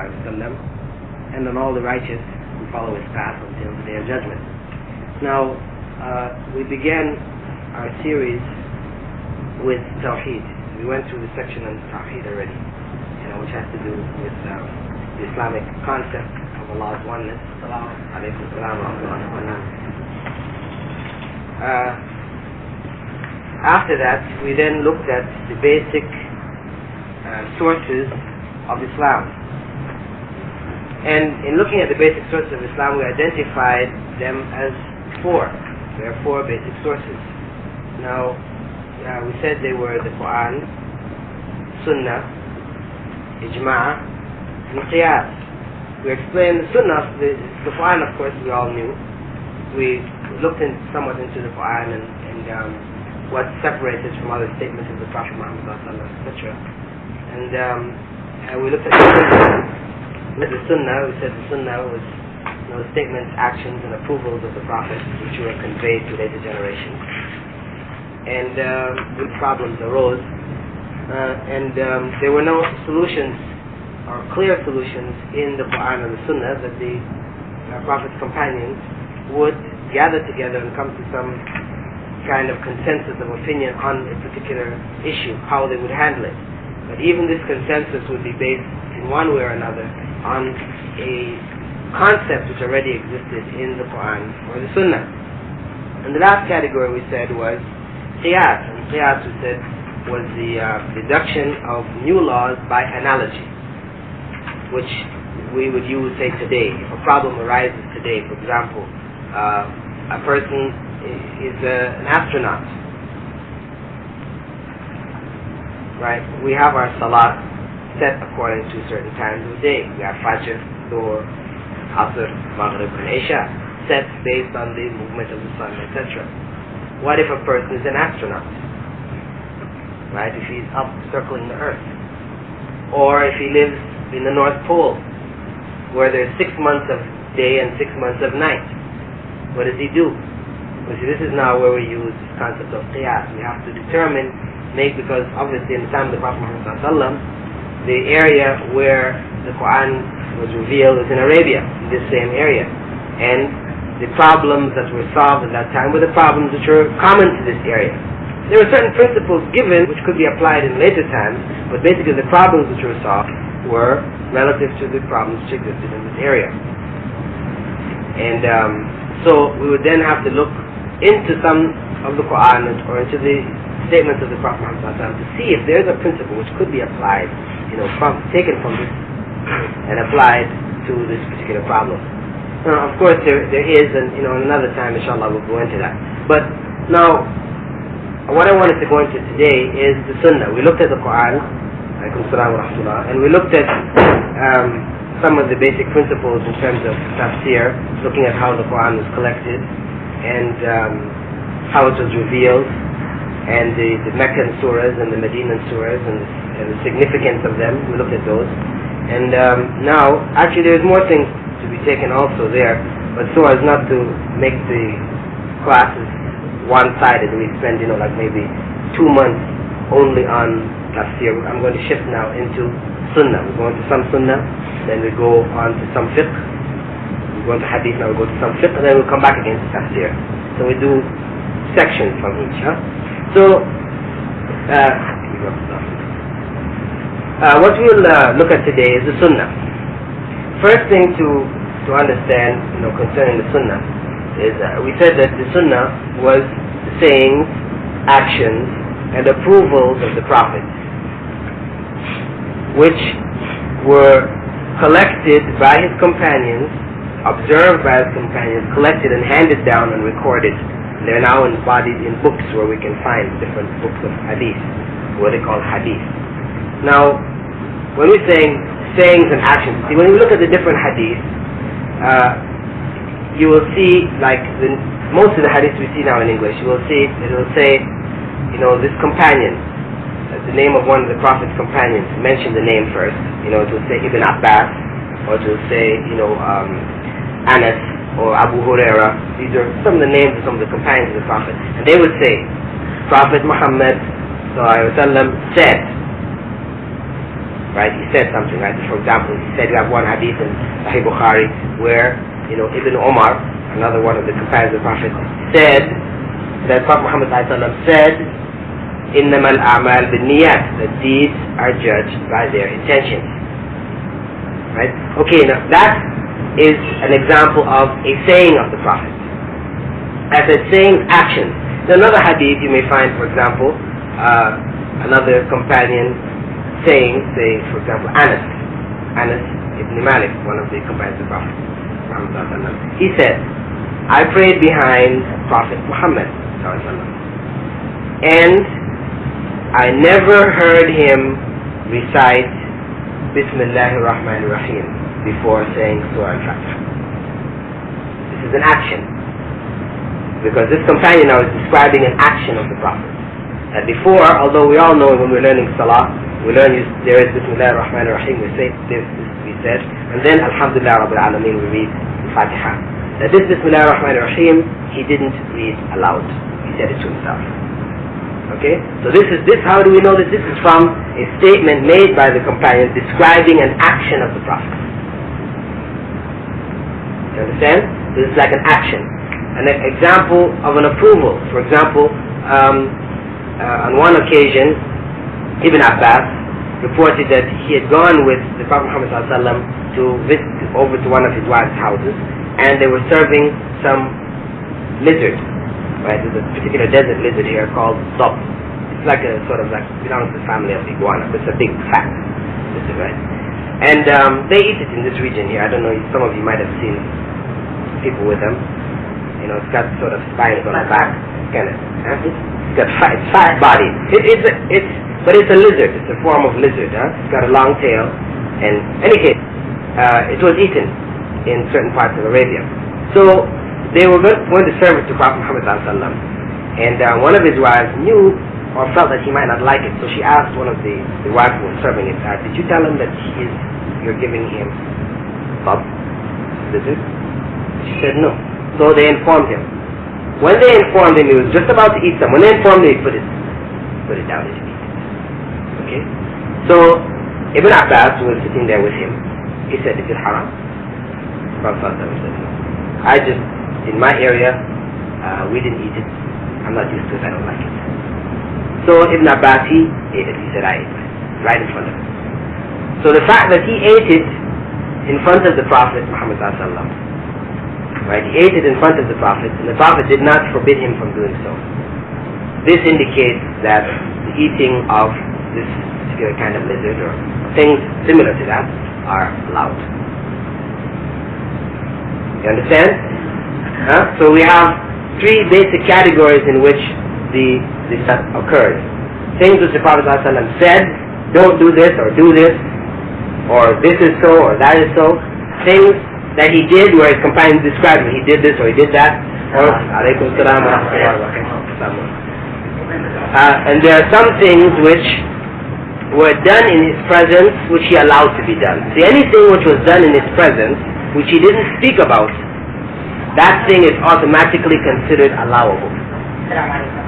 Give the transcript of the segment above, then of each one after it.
and on all the righteous who follow his path until the day of judgment. Now, we began our series with Tawheed. We went through the section on Tawheed already, which has to do with the Islamic concept of Allah's oneness. After that, we then looked at the basic sources of Islam. And in looking at the basic sources of Islam, we identified them as four. There are four basic sources. Now, we said they were the Qur'an, Sunnah, Ijma' and Qiyas. We explained the Sunnah, the Qur'an, of course, we all knew. We looked somewhat into the Qur'an and what separates it from other statements of the Prophet Muhammad, etc. And we looked at the Sunnah. We said the Sunnah was statements, actions, and approvals of the Prophet which were conveyed to later generations. And good problems arose, and there were no solutions or clear solutions in the Qur'an or the Sunnah that the Prophet's companions would gather together and come to some kind of consensus of opinion on a particular issue, how they would handle it. But even this consensus would be based in one way or another on a concept which already existed in the Qur'an or the Sunnah. And the last category we said was Qiyas. And Qiyas, we said, was the deduction of new laws by analogy, which we would use, say, today. If a problem arises today, for example, a person is an astronaut, right? We have our salat set according to certain times of the day. We have Fajr, Dhuhr, Asr, Maghrib, and Isha, set based on the movement of the sun, etc. What if a person is an astronaut? Right? If he's up circling the earth, or if he lives in the North Pole, where there's 6 months of day and 6 months of night, what does he do? Well, see, this is now where we use this concept of qiyas. We have to determine, because obviously in the time of the Prophet Muhammad, the area where the Qur'an was revealed was in Arabia, in this same area. And the problems that were solved at that time were the problems which were common to this area. There were certain principles given which could be applied in later times, but basically the problems which were solved were relative to the problems which existed in this area. And so we would then have to look into some of the Qur'an or into the statements of the Prophet Muhammad to see if there's a principle which could be applied, taken from this and applied to this particular problem. Now, of course, there is, and another time, inshallah, we'll go into that. But now, what I wanted to go into today is the Sunnah. We looked at the Qur'an, and we looked at some of the basic principles in terms of tafsir, looking at how the Qur'an was collected and how it was revealed, and the Meccan surahs and the Medinan surahs and the significance of them. We looked at those. And now, actually, there's more things to be taken also there, but so as not to make the classes one-sided, we spend, like maybe 2 months only on tafsir. I'm going to shift now into Sunnah. We're going to some Sunnah, then we go on to some fiqh. We're going to Hadith, now we go to some fiqh, and then we'll come back again to tafsir. So we do sections from each. So, what we'll look at today is the Sunnah. First thing to understand, concerning the Sunnah is we said that the Sunnah was the sayings, actions, and approvals of the Prophet, which were collected by his companions, observed by his companions, collected and handed down and recorded. They're now embodied in books where we can find different books of hadith, what they call hadith. Now, when we're saying sayings and actions, see, when you look at the different hadith, you will see, like most of the hadiths we see now in English, you will see it will say, this companion, the name of one of the Prophet's companions, mention the name first. It will say Ibn Abbas, or it will say, Anas, or Abu Huraira. These are some of the names of some of the companions of the Prophet. And they would say, Prophet Muhammad ﷺ said. right? He said something, right? For example, he said, you have one hadith in Sahih Bukhari where, Ibn Umar, another one of the companions of the Prophet, said that Prophet Muhammad said, إِنَّمَا الْأَعْمَالِ بِالنِّيَّاتِ, that deeds are judged by their intentions. Right? Okay, now that is an example of a saying of the Prophet. As a saying, action. In another hadith you may find, for example, another companion saying, say, for example, Anas ibn Malik, one of the companions of the Prophet, he said, I prayed behind Prophet Muhammad, and I never heard him recite Bismillahir Rahmanir Rahim before saying Surah Al-Fatiha. This is an action, because this companion now is describing an action of the Prophet. And before, although we all know when we're learning Salah, we learn there is Bismillahir Rahmanir Rahim, we say this we said, and then Alhamdulillah Rabbil Alameen we read the Fatiha. Now this Bismillahir Rahmanir Rahim he didn't read aloud, he said it to himself. Okay, so how do we know that this is from a statement made by the companion describing an action of the Prophet? You understand? This is like an action, an example of an approval. For example, on one occasion, Ibn Abbas reported that he had gone with the Prophet Muhammad ﷺ to visit over to one of his wife's houses, and they were serving some lizard. Right, there's a particular desert lizard here called Zob. It's like a sort of like belongs to the family of iguana, but it's a big fat lizard, right? And they eat it in this region here. I don't know, some of you might have seen people with them. It's got sort of spines on the back, kind of. It's got fat body. But it's a lizard. It's a form of lizard. It's got a long tail. And in any case, it was eaten in certain parts of Arabia. So they were going to serve it to Prophet Muhammad ﷺ, and one of his wives knew or felt that he might not like it, so she asked one of the wives who was serving it, did you tell him that you're giving him lizard? She said no. So they informed him. When they informed him, he was just about to eat some. When they informed him, he put it down and eat it. Okay? So Ibn Abbas was sitting there with him. He said, is it haram? Prophet ﷺ said no. In my area, we didn't eat it. I'm not used to it, I don't like it. So Ibn Abbas, he ate it. He said, I ate it. Right in front of him. So the fact that he ate it in front of the Prophet Muhammad ﷺ, right, he ate it in front of the Prophet, and the Prophet did not forbid him from doing so. This indicates that the eating of this particular kind of lizard or things similar to that are allowed. You understand? So we have three basic categories in which this occurs. Things which the Prophet ﷺ said, don't do this or do this, or this is so or that is so. Things that he did where his companions described him, he did this or he did that. Or alaykum salam wa rahmatullah. And there are some things which were done in his presence which he allowed to be done. See, anything which was done in his presence which he didn't speak about, that thing is automatically considered allowable.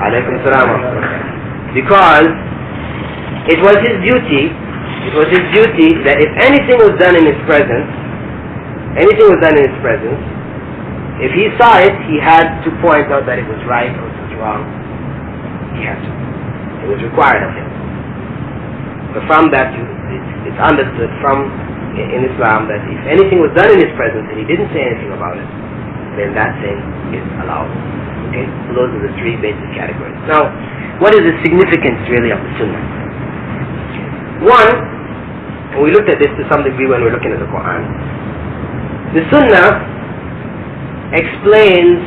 Alaykum salam. Because it was his duty that if anything was done in his presence, if he saw it, he had to point out that it was right or it was wrong. He had to. It was required of him. But from that, it's understood in Islam that if anything was done in his presence and he didn't say anything about it, then that thing is allowed. Okay? So those are the three basic categories. Now, what is the significance really of the Sunnah? One, and we looked at this to some degree when we were looking at the Qur'an. The Sunnah explains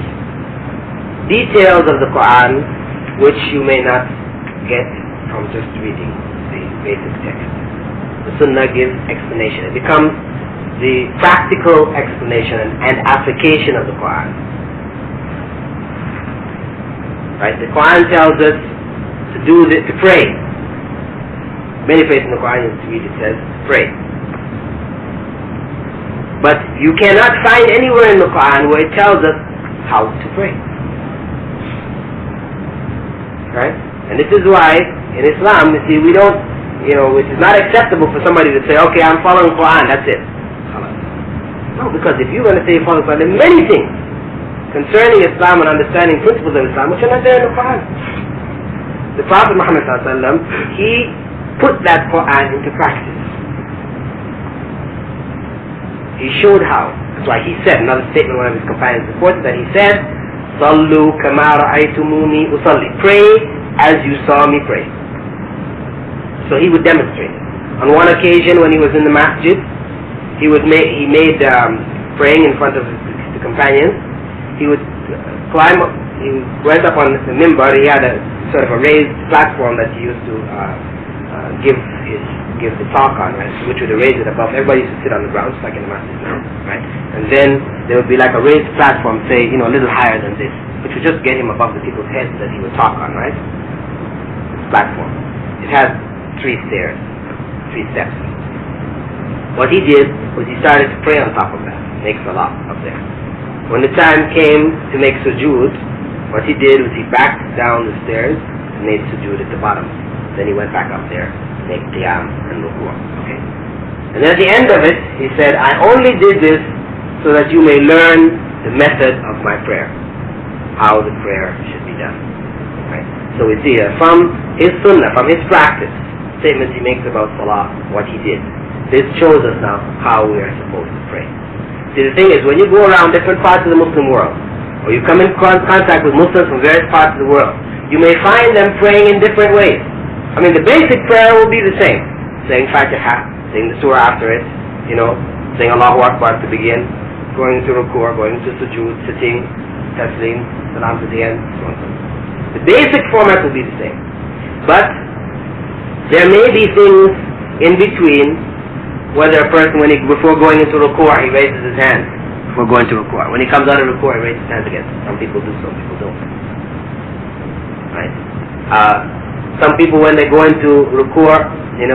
details of the Qur'an which you may not get from just reading the basic text. The Sunnah gives explanation. It becomes the practical explanation and application of the Qur'an. Right? The Qur'an tells us to pray. Many places in the Qur'an you read it says pray. But you cannot find anywhere in the Qur'an where it tells us how to pray. Right? And this is why in Islam, you see, we don't which is not acceptable for somebody to say, okay, I'm following Qur'an, that's it. No, because if you're going to say follow Qur'an, there are many things concerning Islam and understanding principles of Islam which are not there in the Qur'an. The Prophet Muhammad ﷺ, he put that Qur'an into practice. He showed how. That's why he said, another statement one of his companions reported, that he said, Sallu kama ra'aytumuni usalli. Pray as you saw me pray. So he would demonstrate it. On one occasion when he was in the masjid, he made praying in front of the companions. He would climb up, he went up on the minbar. He had a sort of a raised platform that he used to give the talk on, right? Which would raise it above. Everybody used to sit on the ground, just like in the masjid now, right? And then there would be like a raised platform, say, a little higher than this, which would just get him above the people's heads that he would talk on, right? This platform. It has 3 stairs, 3 steps. What he did was he started to pray on top of that, make salah up there. When the time came to make sujood, what he did was he backed down the stairs and made sujood at the bottom. Then he went back up there, make qiyam and ruku'. Okay? And at the end of it, he said, I only did this so that you may learn the method of my prayer, how the prayer should be done. Right? So we see from his sunnah, from his practice, statements he makes about salah, what he did. This shows us now how we are supposed to pray. See, the thing is, when you go around different parts of the Muslim world, or you come in contact with Muslims from various parts of the world, you may find them praying in different ways. I mean, the basic prayer will be the same. Saying Fatiha, saying the surah after it, saying Allahu Akbar to begin, going to ruku', going to sujood, sitting, taslim, salam to the end, so on. The basic format will be the same. But there may be things in between, whether a person, before going into ruku', he raises his hand before going to ruku'. When he comes out of ruku', he raises his hands again. Some people do, some people don't. Right? Some people, when they go into ruku',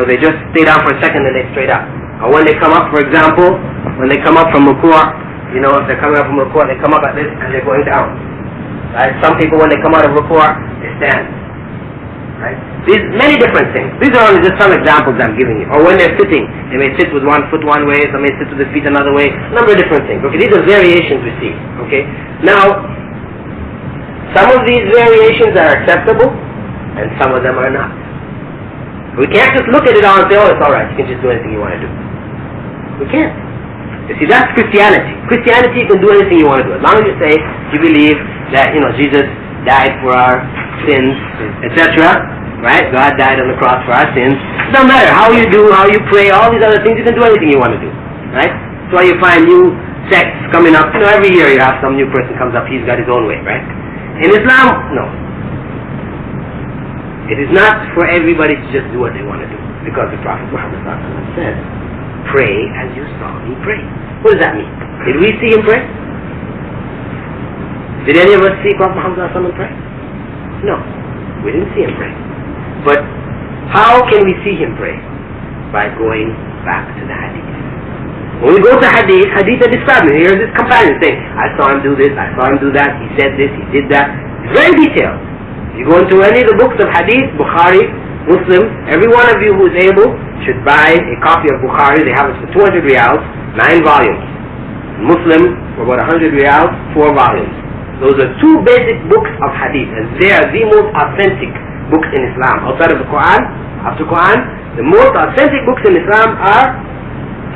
they just stay down for a second and they straight up. Or when they come up, for example, when they come up from ruku', if they're coming up from ruku', they come up like this and they're going down. Right? Some people, when they come out of ruku', they stand. Right? These many different things. These are only just some examples I'm giving you. Or when they're sitting, they may sit with one foot one way, some may sit with the feet another way. A number of different things. Okay, these are variations we see. Okay, now some of these variations are acceptable, and some of them are not. We can't just look at it all and say, oh, it's all right. You can just do anything you want to do. We can't. You see, that's Christianity. Christianity, you can do anything you want to do, as long as you say you believe that Jesus died for our sins, etc. Right? God died on the cross for our sins. It doesn't matter how you do, how you pray, all these other things. You can do anything you want to do. Right? That's why you find new sects coming up. Every year you have some new person comes up. He's got his own way. Right? In Islam, no. It is not for everybody to just do what they want to do, because the Prophet Muhammad said, "Pray as you saw me pray." What does that mean? Did we see him pray? Did any of us see Prophet Muhammad pray? No, we didn't see him pray. But how can we see him pray? By going back to the hadith. When we go to hadith are described. Here's this companion saying, I saw him do this, I saw him do that, he said this, he did that. It's very detailed. You go into any of the books of hadith, Bukhari, Muslim, every one of you who is able should buy a copy of Bukhari. They have it for 200 riyals, 9 volumes. Muslim, for about 100 riyals, 4 volumes. Those are 2 basic books of hadith, and they are the most authentic books in Islam. Outside of the Qur'an, after Qur'an, the most authentic books in Islam are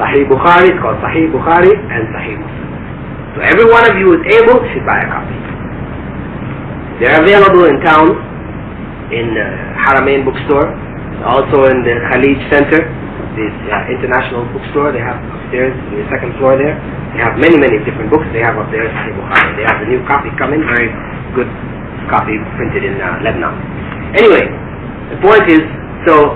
Sahih Bukhari, it's called Sahih Bukhari, and Sahih Muslim. So every one of you who is able should buy a copy. They're available in town, in Haramain bookstore, also in the Khalij Center, this international bookstore they have upstairs in the 2nd floor there. They have many different books they have up there. Sahih Bukhari. They have the new copy coming, very good copy printed in Lebanon. Anyway, the point is, so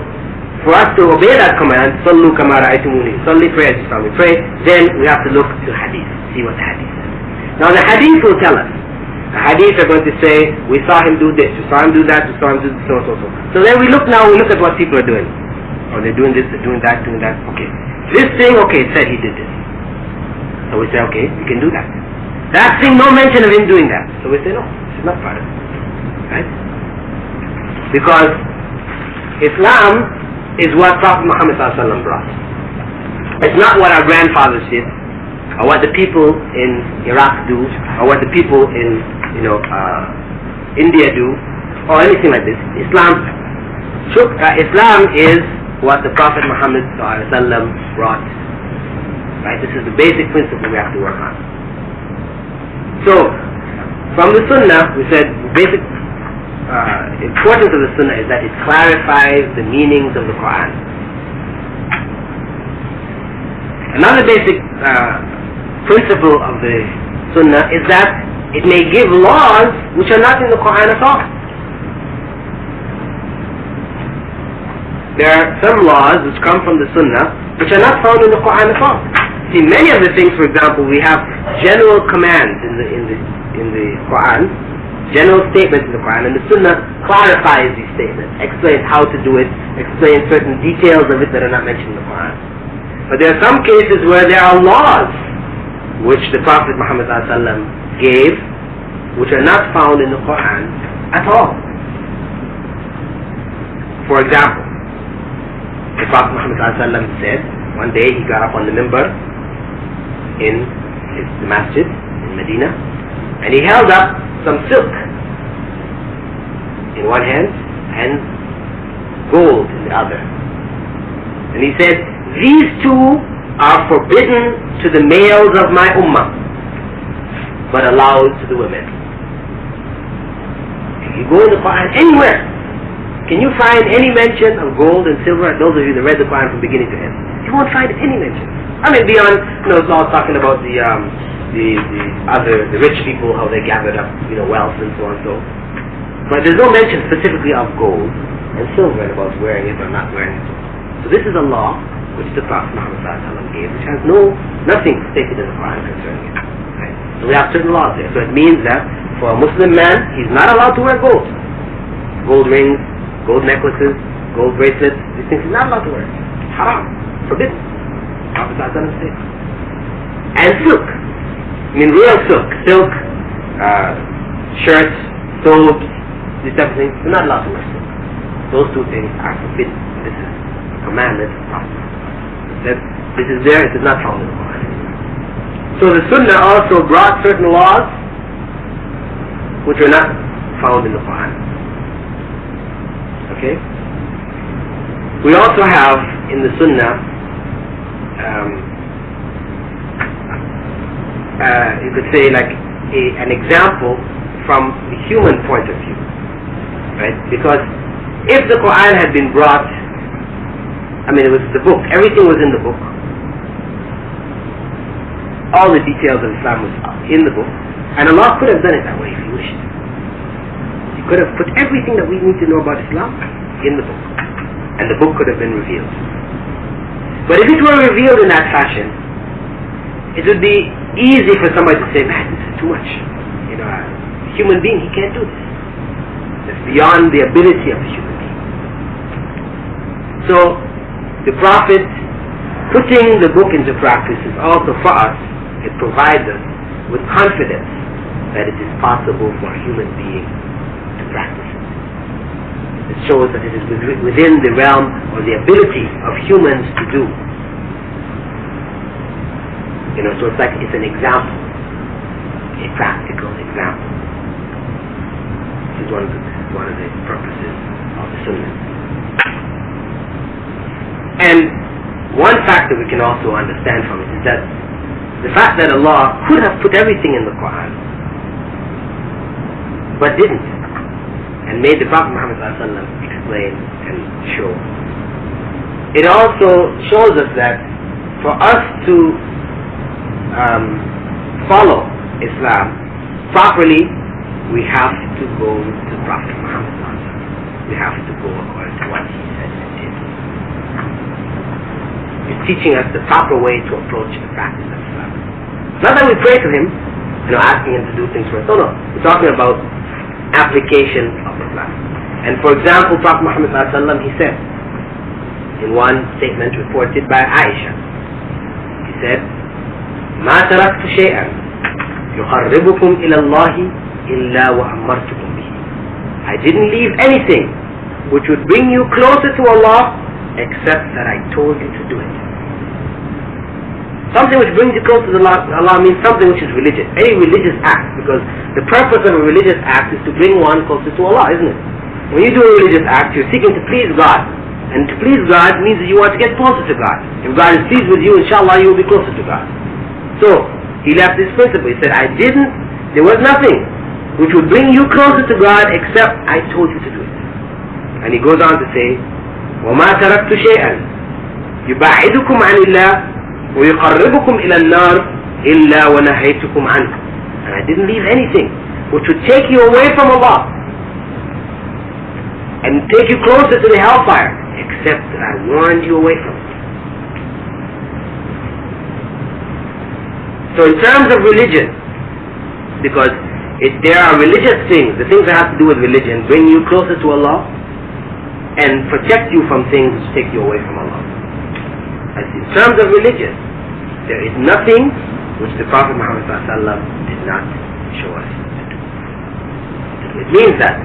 for us to obey that command, Sallu kama ra'aytumuni, Salli, pray as you saw me pray, then we have to look to hadith, see what the hadith says. Now the hadith will tell us. The hadith are going to say, we saw him do this, we saw him do that, we saw him do so. So then we look at what people are doing. Oh, they're doing this, they're doing that, okay. This thing, okay, it said he did this. So we say, okay, we can do that. That thing, no mention of him doing that. So we say, no, this is not part of it. Right? Because Islam is what Prophet Muhammad ﷺ brought. It's not what our grandfathers did, or what the people in Iraq do, or what the people in India do, or anything like this. Islam is what the Prophet Muhammad ﷺ brought. Right? This is the basic principle we have to work on. So, from the Sunnah, we said the basic importance of the Sunnah is that it clarifies the meanings of the Qur'an. Another basic principle of the Sunnah is that it may give laws which are not in the Qur'an at all. There are some laws which come from the Sunnah which are not found in the Qur'an at all. See, many of the things, for example, we have general commands in the Qur'an, general statements in the Qur'an, and the Sunnah clarifies these statements, explains how to do it, explains certain details of it that are not mentioned in the Qur'an. But there are some cases where there are laws which the Prophet Muhammad ﷺ gave, which are not found in the Qur'an at all. For example, the Prophet Muhammad ﷺ said, one day he got up on the minbar in the masjid in Medina, and he held up some silk in one hand and gold in the other. And he said, these two are forbidden to the males of my ummah, but allowed to the women. If you go in the Qur'an anywhere, can you find any mention of gold and silver? Those of you that read the Qur'an from beginning to end, you won't find any mention. I mean, beyond, it's all talking about the rich people, how they gathered up, wealth and so on and so. But there's no mention specifically of gold and silver and about wearing it or not wearing it. So this is a law which the Prophet Muhammad ﷺ gave, which has nothing stated in the Quran concerning it. Right? So we have certain laws there. So it means that for a Muslim man, he's not allowed to wear gold. Gold rings, gold necklaces, gold bracelets, these things he's not allowed to wear. Haram, forbidden. Prophet ﷺ said. And silk. I mean real silk, shirts, robes, these type of things, you're not allowed to wear silk. Those two things are forbidden. This is a commandment of the Prophet. That this is there, it is not found in the Quran. So the Sunnah also brought certain laws which are not found in the Quran. Okay? We also have in the Sunnah you could say like an example from the human point of view, right? Because if the Quran had been brought, it was the book, everything was in the book, all the details of Islam was in the book, and Allah could have done it that way if He wished. He could have put everything that we need to know about Islam in the book, and the book could have been revealed. But if it were revealed in that fashion, it would be easy for somebody to say, man, this is too much. A human being, he can't do this. It's beyond the ability of a human being. So, the Prophet putting the book into practice is also for us, it provides us with confidence that it is possible for a human being to practice it. It shows that it is within the realm or the ability of humans to do. So it's an example, a practical example. This is one of the purposes of the Sunnah. And one factor we can also understand from it is that the fact that Allah could have put everything in the Quran, but didn't, and made the Prophet Muhammad ﷺ explain and show. It also shows us that for us to follow Islam properly, we have to go to Prophet Muhammad ﷺ. We have to go according to what he said and did. It's teaching us the proper way to approach the practice of Islam. Not that we pray to him, asking him to do things for us. No. We're talking about application of Islam. And for example, Prophet Muhammad ﷺ, he said, in one statement reported by Aisha, he said, ما تركت شيئا يقربكم إلى الله إلا وأمرتكم به. I didn't leave anything which would bring you closer to Allah except that I told you to do it. Something which brings you close to Allah means something which is religious. Any religious act, because the purpose of a religious act is to bring one closer to Allah, isn't it? When you do a religious act, you're seeking to please God. And to please God means that you want to get closer to God. If God is pleased with you, inshallah, you will be closer to God. So, he left this principle. He said, there was nothing which would bring you closer to God except I told you to do it. And he goes on to say, وَمَا تَرَكْتُ شَيْئًا يُبَعِدُكُمْ عَنِ اللَّهِ وَيُقَرِّبُكُمْ إِلَى النَّارِ إِلَّا وَنَهَيْتُكُمْ عَنْهُ. And I didn't leave anything which would take you away from Allah and take you closer to the hellfire except that I warned you away from it. So in terms of religion, because there are religious things, the things that have to do with religion bring you closer to Allah and protect you from things which take you away from Allah. As in terms of religion, there is nothing which the Prophet Muhammad did not show us to do. It means that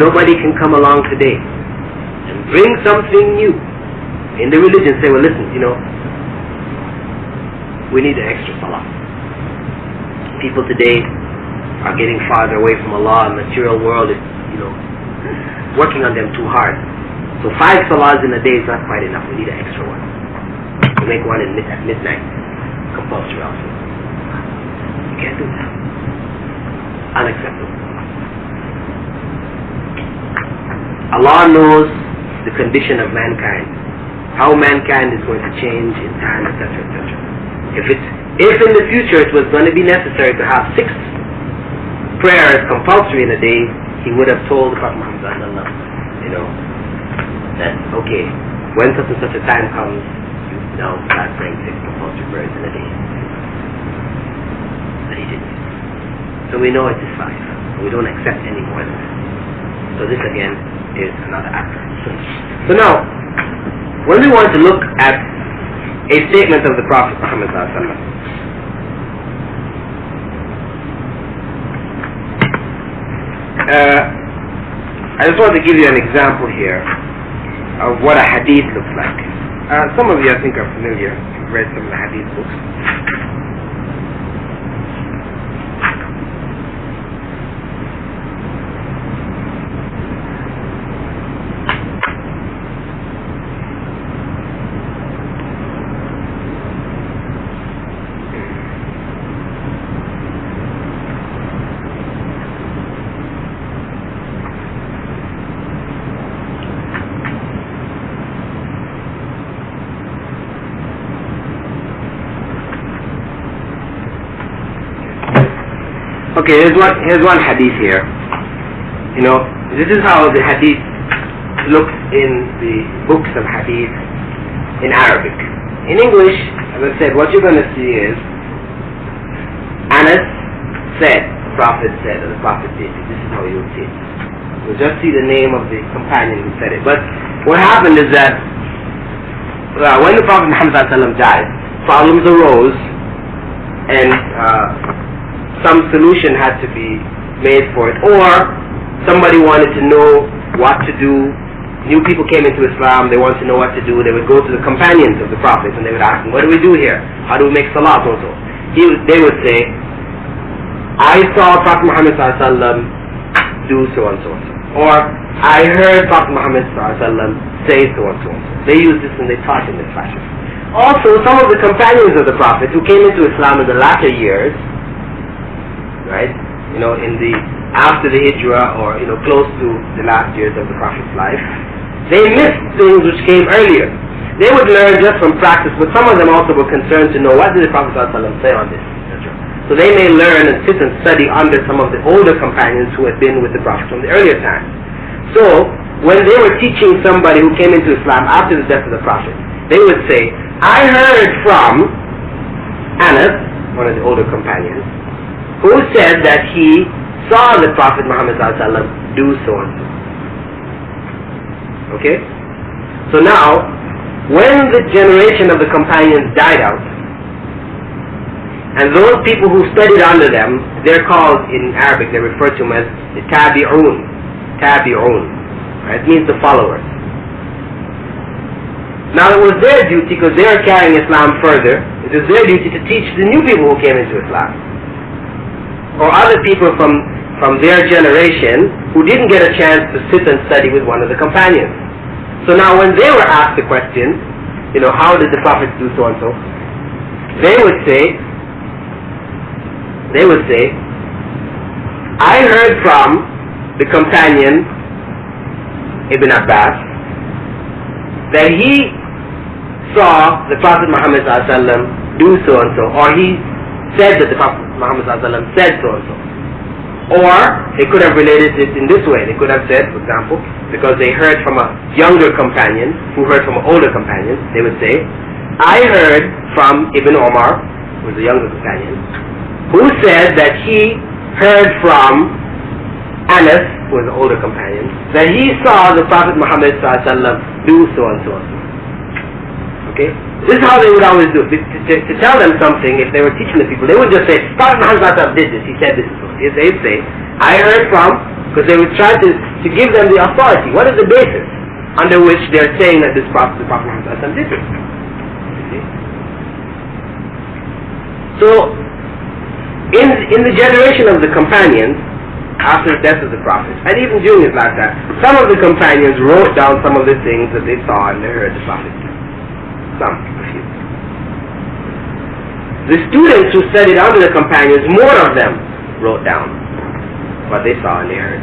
nobody can come along today and bring something new in the religion, say, well listen, we need an extra salah. People today are getting farther away from Allah, and the material world is, working on them too hard. So 5 salahs in a day is not quite enough. We need an extra one. We make one at midnight, compulsory also. You can't do that. Unacceptable. Allah knows the condition of mankind, how mankind is going to change in time, etc., etc. If in the future it was going to be necessary to have 6 prayers compulsory in a day, he would have told the Prophet Muhammad that, okay, when such and such a time comes, you now start praying 6 compulsory prayers in a day. But he didn't. So we know it is 5. We don't accept any more than that. So this again is another act. So now, when we want to look at a statement of the Prophet Muhammad I just want to give you an example here of what a hadith looks like. Some of you I think are familiar, you've read some of the hadith books. Okay, here's one hadith here. This is how the hadith looks in the books of hadith in Arabic. In English, as I said, what you're going to see is Anas said, the Prophet said, or the Prophet did. This is how you'll see it. You'll just see the name of the companion who said it. But what happened is that when the Prophet Muhammad died, problems arose, and some solution had to be made for it, or somebody wanted to know what to do. New people came into Islam, they wanted to know what to do. They would go to the companions of the Prophet and they would ask them, what do we do here? How do we make salah? They would say, I saw Prophet Muhammad do so and so and so, or I heard Prophet Muhammad say so and so and so. They used this and they taught in this fashion. Also, some of the companions of the Prophet who came into Islam in the latter years, right? After the Hijrah, or close to the last years of the Prophet's life, they missed things which came earlier. They would learn just from practice, but some of them also were concerned to know what did the Prophet ﷺ say on this. So they may learn and sit and study under some of the older companions who had been with the Prophet from the earlier times. So when they were teaching somebody who came into Islam after the death of the Prophet, they would say, I heard from Anas, one of the older companions, who said that he saw the Prophet Muhammad do so and so. Okay? So now, when the generation of the companions died out, and those people who studied under them, they're called, in Arabic, they're referred to them as the tabi'un. Tabi'un. Right? It means the followers. Now it was their duty, because they are carrying Islam further, it was their duty to teach the new people who came into Islam. Or other people from their generation who didn't get a chance to sit and study with one of the companions. So now when they were asked the question, how did the Prophet do so and so, they would say, I heard from the companion Ibn Abbas that he saw the Prophet Muhammad ﷺ do so and so, or he said that the Prophet Muhammad ﷺ said so and so. Or they could have related it in this way. They could have said, for example, because they heard from a younger companion who heard from an older companion, they would say, I heard from Ibn Omar, who was a younger companion, who said that he heard from Anas, who was an older companion, that he saw the Prophet Muhammad ﷺ do so and so and so. Okay? This is how they would always do. To tell them something, if they were teaching the people, they would just say, Prophet Muhammad ﷺ did this, he said this. They'd say, I heard from, because they would try to give them the authority. What is the basis under which they're saying that the Prophet Muhammad ﷺ did this? Okay? So, in the generation of the companions, after the death of the Prophet, and even during his lifetime, some of the companions wrote down some of the things that they saw and they heard the Prophet do. Some, a few. The students who studied under the companions, more of them wrote down what they saw and they heard.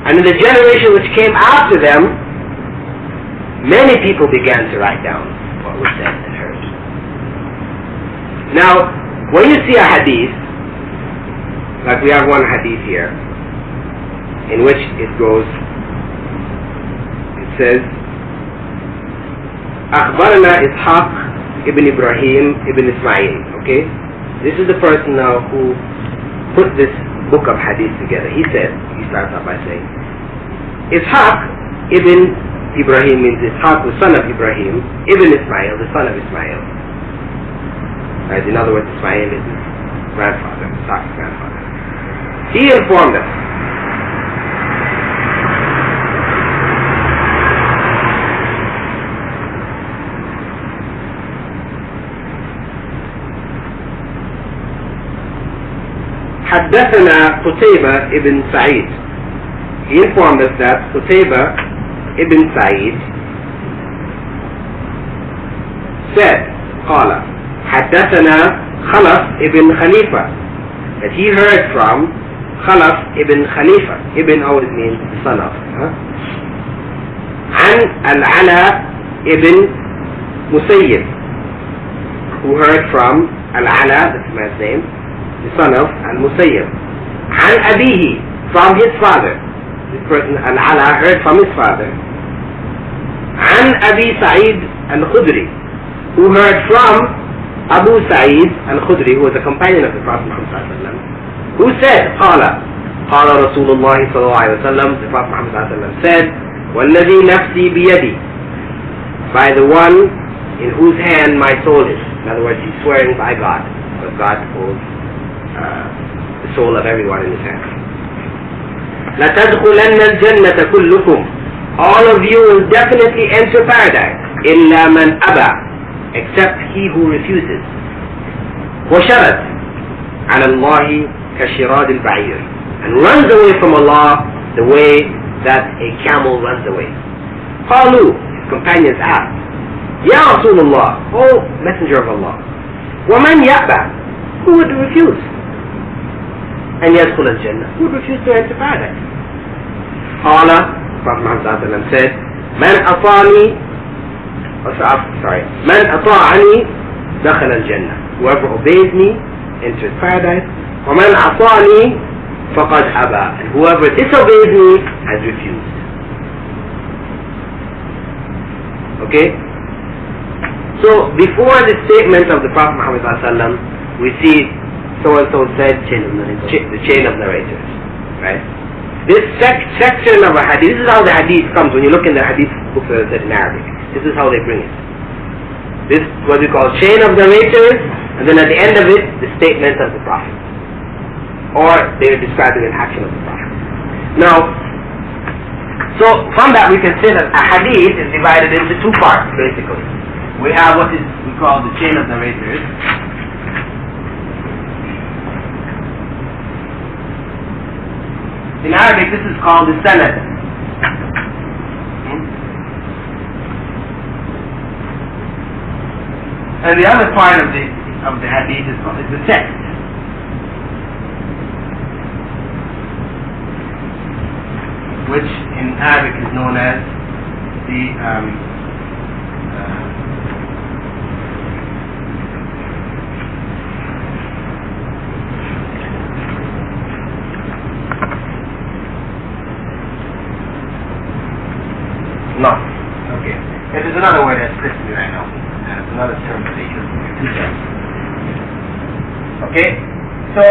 And in the generation which came after them, many people began to write down what was said and heard. Now, when you see a hadith, like we have one hadith here, in which it goes, it says, أخبرنا إسحاق ibn Ibrahim ibn Ismail. Okay? This is the person now who put this book of hadith together. He starts out by saying, Ishaq ibn Ibrahim means Ishaq, the son of Ibrahim, ibn Ismail, the son of Ismail. Right? In other words, Ismail is his grandfather, Ishaq's grandfather. He informed us حدثنا قتيبة ابن سعيد. He informed us that Qutayba ibn Sa'id said, قال حدثنا خلف ibn Khalifa, that he heard from Khalaf ibn Khalifa. Ibn always means the son of. عن العلا ibn Musayyib, who heard from Al-Ala, that's the man's name, the son of Al-Musayyib. عن أبيه, from his father. This person, Al-Ala, heard from his father. عن أبي سعيد al-Khudri, who heard from Abu Sa'id al-Khudri, who was a companion of the Prophet Muhammad, who said, قال رسول الله صلى الله عليه وسلم, the Prophet Muhammad said, وَالَّذِي نَفْسِي بِيَدِي, by the one in whose hand my soul is. In other words, he's swearing by God, because God holds the soul of everyone in his hand. لَتَدْخُلَنَّ الْجَنَّةَ كُلُّكُمْ, all of you will definitely enter paradise, إِلَّا مَنْ أَبَى, except he who refuses. وَشَرَدْ عَلَى اللَّهِ كَشِرَادِ الْبَعِيرِ, and runs away from Allah the way that a camel runs away. قالوا, his companions asked, Ya Rasulullah, O Messenger of Allah, وَمَنْ يَأْبَى, who would refuse? And يَدْخُلَ الْجَنَّةِ, who would refuse to enter paradise? قال, Prophet Muhammad said, مَنْ أَطَاعَنِي, مَنْ أَطَاعَنِي دَخَلَ الْجَنَّةِ, whoever obeys me enters paradise. وَمَنْ أَطَاعَنِي فَقَدْ أَبَى, and whoever disobeys me has refused. Okay? So before the statement of the Prophet Muhammad ﷺ, we see so-and-so said, the chain of narrators. Right? This section of a hadith, this is how the hadith comes when you look in the hadith books that are said in Arabic. This is how they bring it. This is what we call chain of narrators, and then at the end of it, the statement of the Prophet. Or they're describing an action of the Prophet. Now, So from that we can say that a hadith is divided into two parts basically. We have what we call the chain of narrators. In Arabic this is called the Sunnah. And the other part of the hadith is the text. Which in Arabic is known as the no. Okay. There's another word that's slipping me right now. It's another term that they use. Two terms. Okay. So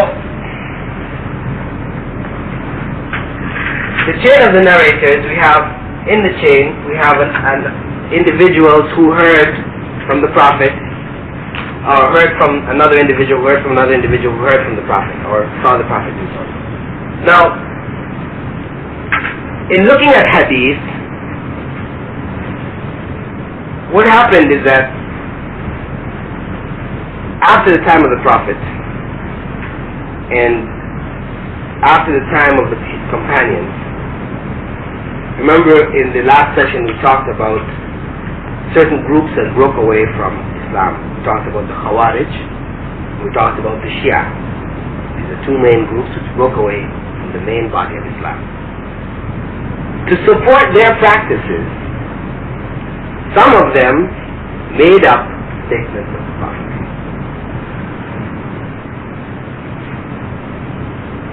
the chain of the narrators, we have in the chain, we have individuals who heard from the Prophet, or heard from another individual, who heard from another individual, who heard from the Prophet, or saw the Prophet do so. Now, in looking at hadith, what happened is that after the time of the Prophet, and after the time of his companions, remember in the last session we talked about certain groups that broke away from Islam. We talked about the Khawarij, we talked about the Shia. These are two main groups which broke away from the main body of Islam. To support their practices, some of them made up statements of the Prophet.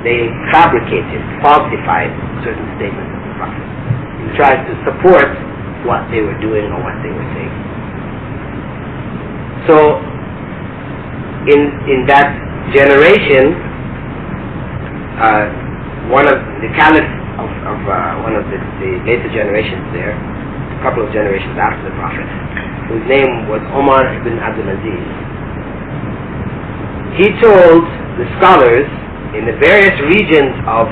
They fabricated, falsified certain statements of the Prophet. He tried to support what they were doing or what they were saying. So, in that generation, one of the caliph of one of the later generations there, a couple of generations after the Prophet, whose name was Omar ibn Abdul Aziz, he told the scholars in the various regions of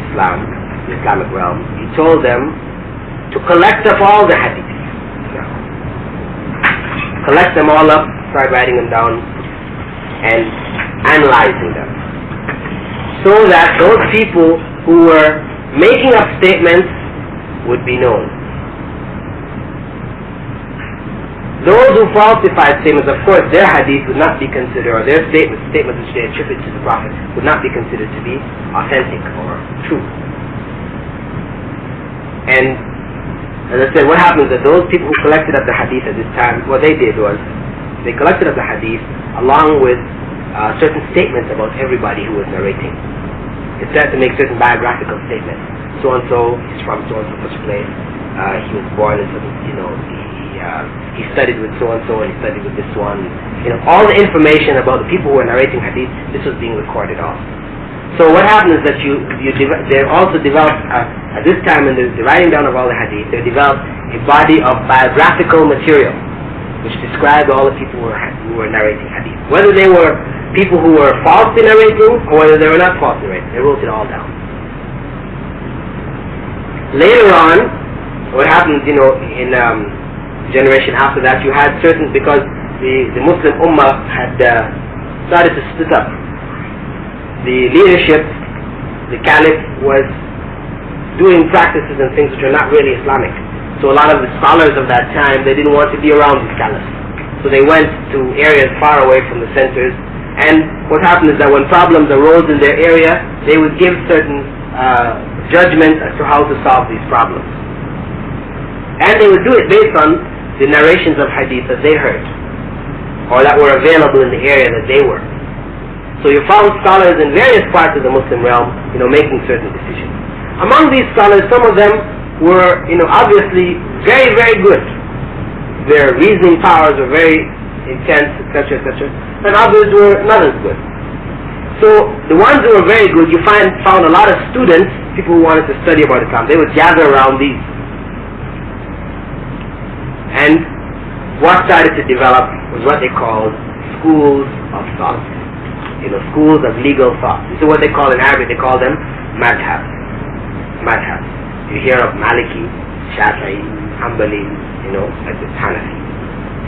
Islam, the Islamic realm, he told them to collect up all the hadiths. Collect them all up, start writing them down and analyzing them. So that those people who were making up statements would be known. Those who falsified statements, of course, their hadith would not be considered, or their statements which they attribute to the Prophet, would not be considered to be authentic or true. And as I said, what happens is that those people who collected up the hadith at this time, what they did was, they collected up the hadith along with certain statements about everybody who was narrating. They started to make certain biographical statements. So and so, he's from so and so such a place. He was born in some, he studied with so and so, and he studied with this one. All the information about the people who were narrating hadith, this was being recorded also. So what happened is that they also developed, at this time in the writing down of all the hadith, they developed a body of biographical material which described all the people who were narrating hadith. Whether they were people who were falsely narrating or whether they were not falsely narrating, they wrote it all down. Later on, what happened, in generation after that, you had certain, because the Muslim Ummah had started to split up. The leadership, the caliph, was doing practices and things which are not really Islamic. So a lot of the scholars of that time, they didn't want to be around these caliphs. So they went to areas far away from the centers. And what happened is that when problems arose in their area, they would give certain judgment as to how to solve these problems. And they would do it based on the narrations of hadith that they heard, or that were available in the area that they were. So you found scholars in various parts of the Muslim realm, making certain decisions. Among these scholars, some of them were, obviously very, very good. Their reasoning powers were very intense, etc., etc. And others were not as good. So the ones who were very good, you found a lot of students, people who wanted to study about Islam. They would gather around these. And what started to develop was what they called schools of thought. Schools of legal thought. This is what they call in Arabic, they call them madhabs. Madhabs. You hear of Maliki, Shafi'i, Hanbali, like the Hanafi.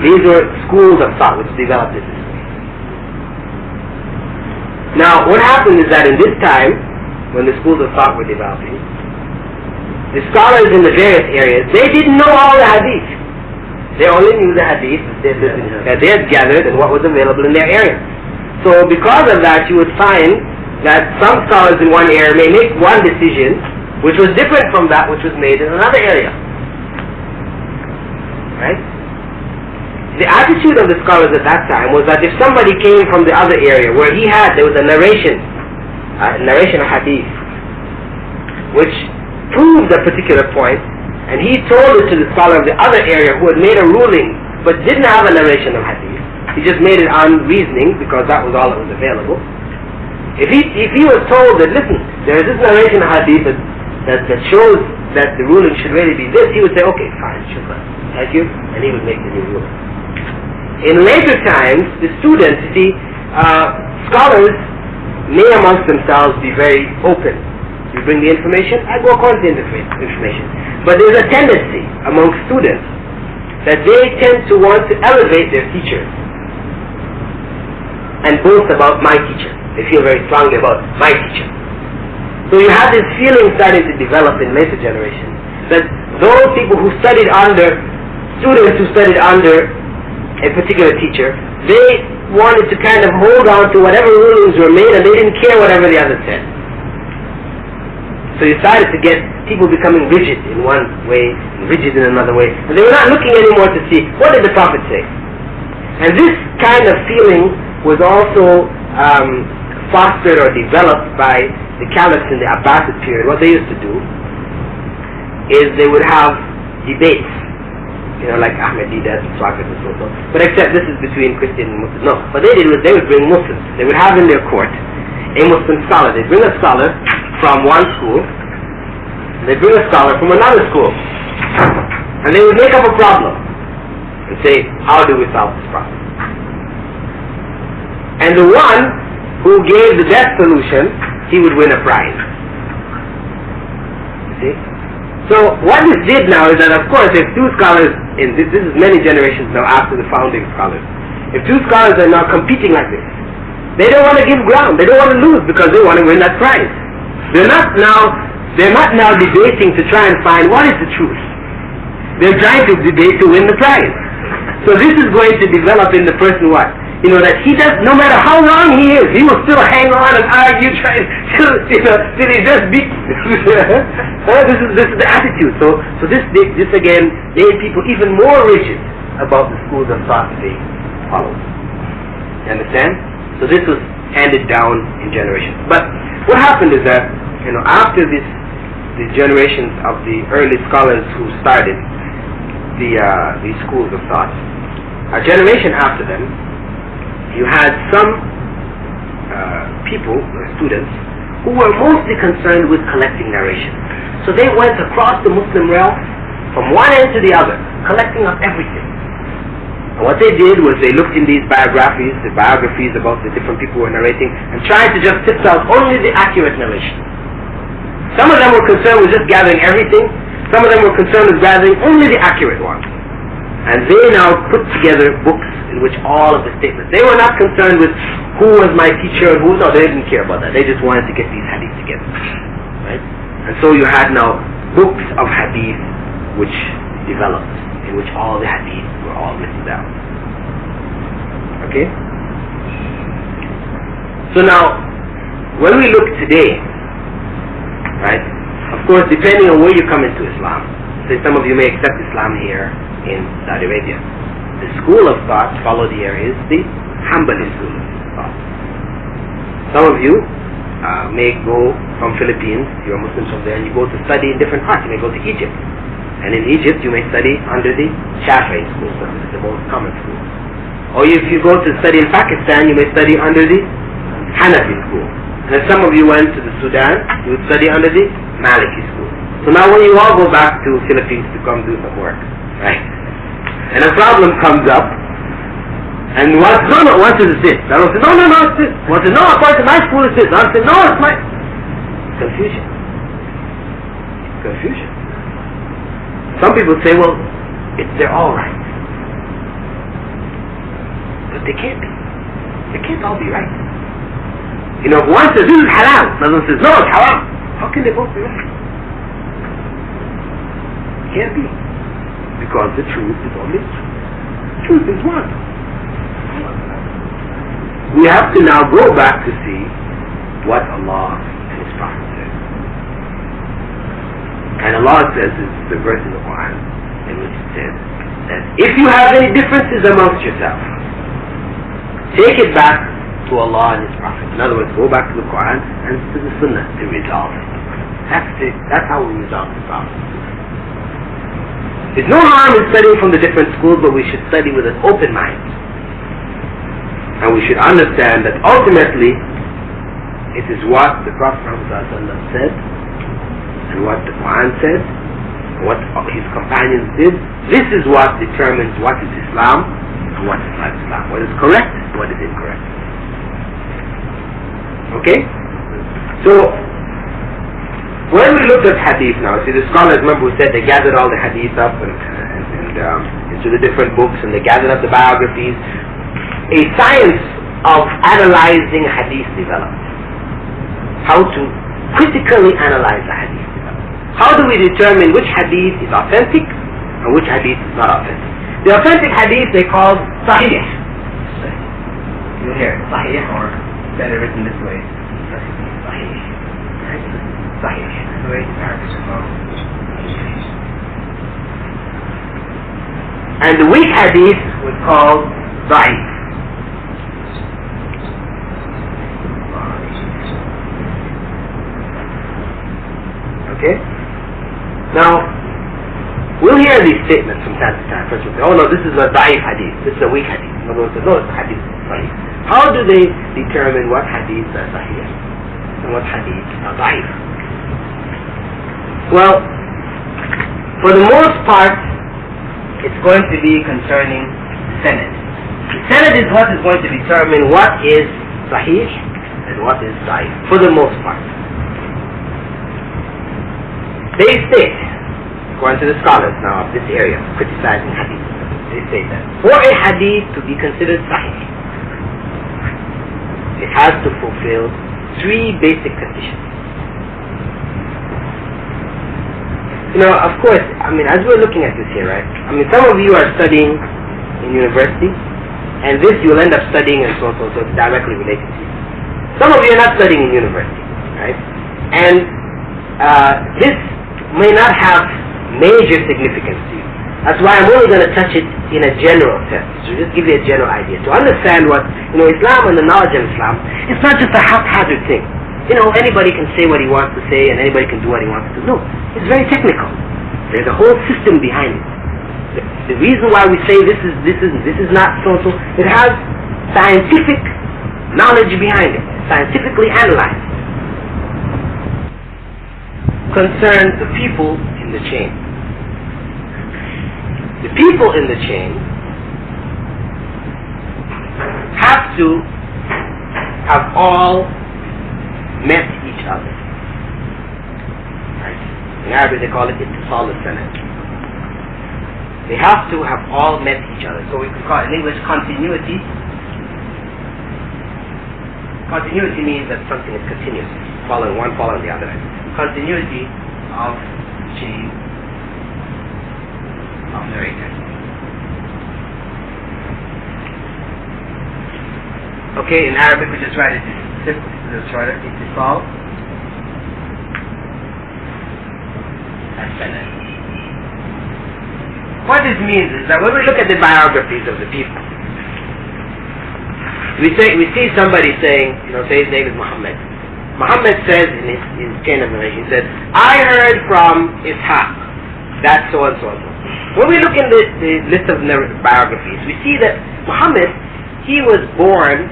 These were schools of thought which developed in this way. Now, what happened is that in this time, when the schools of thought were developing, the scholars in the various areas, they didn't know all the hadith. They only knew the hadith that they had gathered and what was available in their area. So because of that, you would find that some scholars in one area may make one decision which was different from that which was made in another area. Right? The attitude of the scholars at that time was that if somebody came from the other area where there was a narration of hadith, which proved a particular point, and he told it to the scholar of the other area who had made a ruling but didn't have a narration of hadith, he just made it on reasoning because that was all that was available. If he was told that, listen, there is this narration of hadith that shows that the ruling should really be this, he would say, okay, fine, shukran, thank you, and he would make the new ruling. In later times, the students, scholars may amongst themselves be very open. You bring the information, I go according to the information. But there's a tendency among students that they tend to want to elevate their teachers and boast about my teacher. They feel very strongly about my teacher. So you have this feeling starting to develop in later generations that those people who studied under, students who studied under a particular teacher, they wanted to kind of hold on to whatever rulings were made and they didn't care whatever the other said. So you started to get people becoming rigid in one way, rigid in another way, and they were not looking anymore to see, what did the Prophet say? And this kind of feeling was also fostered or developed by the caliphs in the Abbasid period. What they used to do is they would have debates, like Ahmadiyyat and Swafis and so on. But except this is between Christian and Muslims. No, what they did was they would bring Muslims. They would have in their court a Muslim scholar. They'd bring a scholar from one school, and they'd bring a scholar from another school. And they would make up a problem and say, how do we solve this problem? And the one who gave the best solution, he would win a prize. See? So what this did now is that, of course, if two scholars, this is many generations now after the founding scholars, if two scholars are now competing like this, they don't want to give ground, they don't want to lose because they want to win that prize. They're not now debating to try and find what is the truth. They're trying to debate to win the prize. So this is going to develop in the person what? That he does, no matter how wrong he is, he will still hang on and argue, try till he just beat. This is the attitude. So this again made people even more rigid about the schools of thought that they followed. You understand? So this was handed down in generations. But what happened is that, after the generations of the early scholars who started these schools of thought, a generation after them, you had some people, students, who were mostly concerned with collecting narrations. So they went across the Muslim realm from one end to the other, collecting up everything. And what they did was they looked in these biographies, the biographies about the different people who were narrating, and tried to just pick out only the accurate narration. Some of them were concerned with just gathering everything. Some of them were concerned with gathering only the accurate ones. And they now put together books in which all of the statements. They were not concerned with who was my teacher and who. No, they didn't care about that. They just wanted to get these hadith together. Right? And so you had now books of hadith which developed, in which all the hadith were all written down. Okay? So now, when we look today, right, of course, depending on where you come into Islam, say some of you may accept Islam here in Saudi Arabia. The school of thought followed here is the Hanbali school of thought. Some of you may go from Philippines, you're Muslims from there, and you go to study in different parts. You may go to Egypt. And in Egypt you may study under the Shafi'i school, which is the most common school. Or if you go to study in Pakistan, you may study under the Hanafi school. And if some of you went to the Sudan, you would study under the Maliki school. So now when you all go back to Philippines to come do some work, right? And a problem comes up, and one says it's this. The other says, no, it's this. One says, no, according to my school it's this. The other says, no, it's my... Confusion. Some people say, well, they're all right. But they can't be. They can't all be right. You know, if one says, this is halal, another one says, no, it's haram. How can they both be right? Can't be. Because the truth is only truth is one. We have to now go back to see what Allah and His Prophet said. And Allah says, this is the verse in the Qur'an in which it says that if you have any differences amongst yourselves, take it back to Allah and His Prophet. In other words, go back to the Qur'an and to the Sunnah to resolve it. That's how we resolve the problem. There's no harm in studying from the different schools, but we should study with an open mind. And we should understand that ultimately it is what the Prophet ﷺ said and what the Qur'an said and what his companions did. This is what determines what is Islam and what is not Islam. What is correct and what is incorrect. Okay? So, when we looked at hadith now, see the scholars, remember we said they gathered all the hadith up and into the different books, and they gathered up the biographies. A science of analyzing hadith developed. How to critically analyze the hadith developed. How do we determine which hadith is authentic and which hadith is not authentic? The authentic hadith they call sahih. You'll hear it, sahih, or better written this way, sahih. Sahih. The way Arabic is called. And the weak hadith was called da'if. Okay? Now, we'll hear these statements from time to time. First we'll say, oh no, this is a da'if hadith, this is a weak hadith. Another one says, no, it's a hadith sahih. How do they determine what hadiths are sahih and what hadiths are da'if? Well, for the most part, it's going to be concerning sanad. Sanad is what is going to determine what is sahih and what is da'if, for the most part. They state, according to the scholars now of this area, criticizing hadith, they say that for a hadith to be considered sahih, it has to fulfill 3 basic conditions. You know, of course, I mean, as we're looking at this here, right? I mean, some of you are studying in university, and this you'll end up studying and so it's directly related to you. Some of you are not studying in university, right? And this may not have major significance to you. That's why I'm only going to touch it in a general sense, to just give you a general idea. To understand what, you know, Islam and the knowledge of Islam, it's not just a haphazard thing. You know, anybody can say what he wants to say and anybody can do what he wants to do. No, it's very technical. There's a whole system behind it. The reason why we say this is not so, it has scientific knowledge behind it, scientifically analyzed. Concerns the people in the chain. The people in the chain have to have all met each other. Right? In Arabic they call it ittisal al-sanad. They have to have all met each other. So we could call it in English continuity. Continuity means that something is continuous, following one, following the other. Continuity of chain of narrator. Okay, in Arabic we just write it simply. Just write it ittisal as-sanad. What this means is that when we look at the biographies of the people, we see somebody saying, you know, say his name is Muhammad. Muhammad says in his chain of narration, he said, I heard from Ishaq, that's so and so and so. When we look in the list of biographies, we see that Muhammad, he was born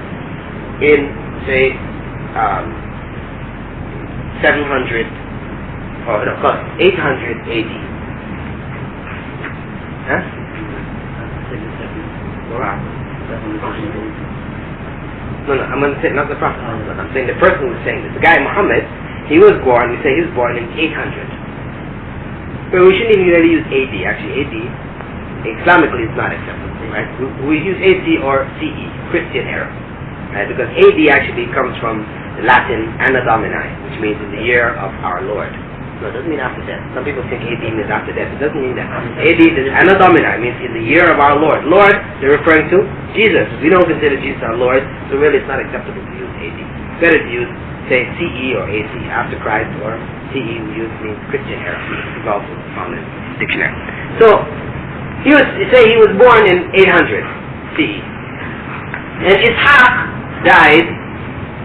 in, say, 800 AD. Huh? No, I'm going to say not the Prophet. I'm saying the person who was saying this. The guy Muhammad, he was born. We say he was born in 800. But we shouldn't even really use AD. Actually, AD, Islamically, is not acceptable, right? We use AD or CE, Christian era, right? Because AD actually comes from the Latin Anno Domini, which means in the year of our Lord. No, it doesn't mean after death. Some people think AD means after death. It doesn't mean that. AD is Anno Domini, means in the year of our Lord. Lord, they're referring to Jesus. We don't consider Jesus our Lord, so really it's not acceptable to use AD. It's better to use, say, CE or AC, after Christ, or CE we use means Christian era. It's also found in the dictionary. So, he was born in 800 CE. And Ishaq died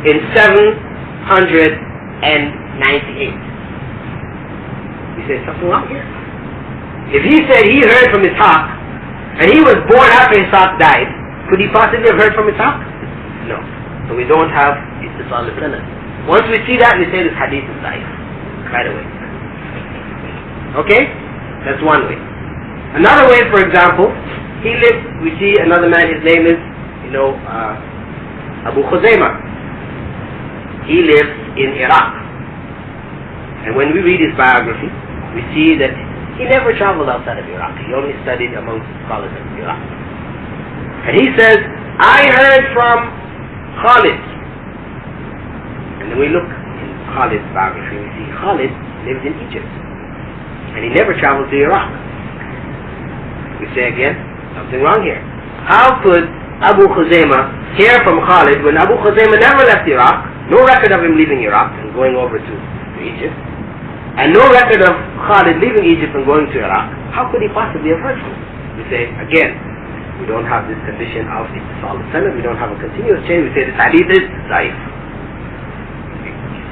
in 798. He said, something wrong here. If he said he heard from Ishaq, and he was born after Ishaq died, could he possibly have heard from Ishaq? No. So we don't have Ittisal al-Sanad. Once we see that, we say this hadith is sahih. Right away. Okay? That's one way. Another way, for example, he lived, we see another man, his name is, Abu Khuzaymah. He lives in Iraq. And when we read his biography, we see that he never traveled outside of Iraq. He only studied amongst the scholars of Iraq. And he says, I heard from Khalid. And then we look in Khalid's biography, we see Khalid lives in Egypt. And he never traveled to Iraq. We say again, something wrong here. How could Abu Khuzaymah hear from Khalid when Abu Khuzaymah never left Iraq, no record of him leaving Iraq and going over to Egypt, and no record of Khalid leaving Egypt and going to Iraq? How could he possibly have heard from him? We say, again, we don't have this condition of Ittisal al-Sanad, we don't have a continuous chain, we say this hadith is da'if.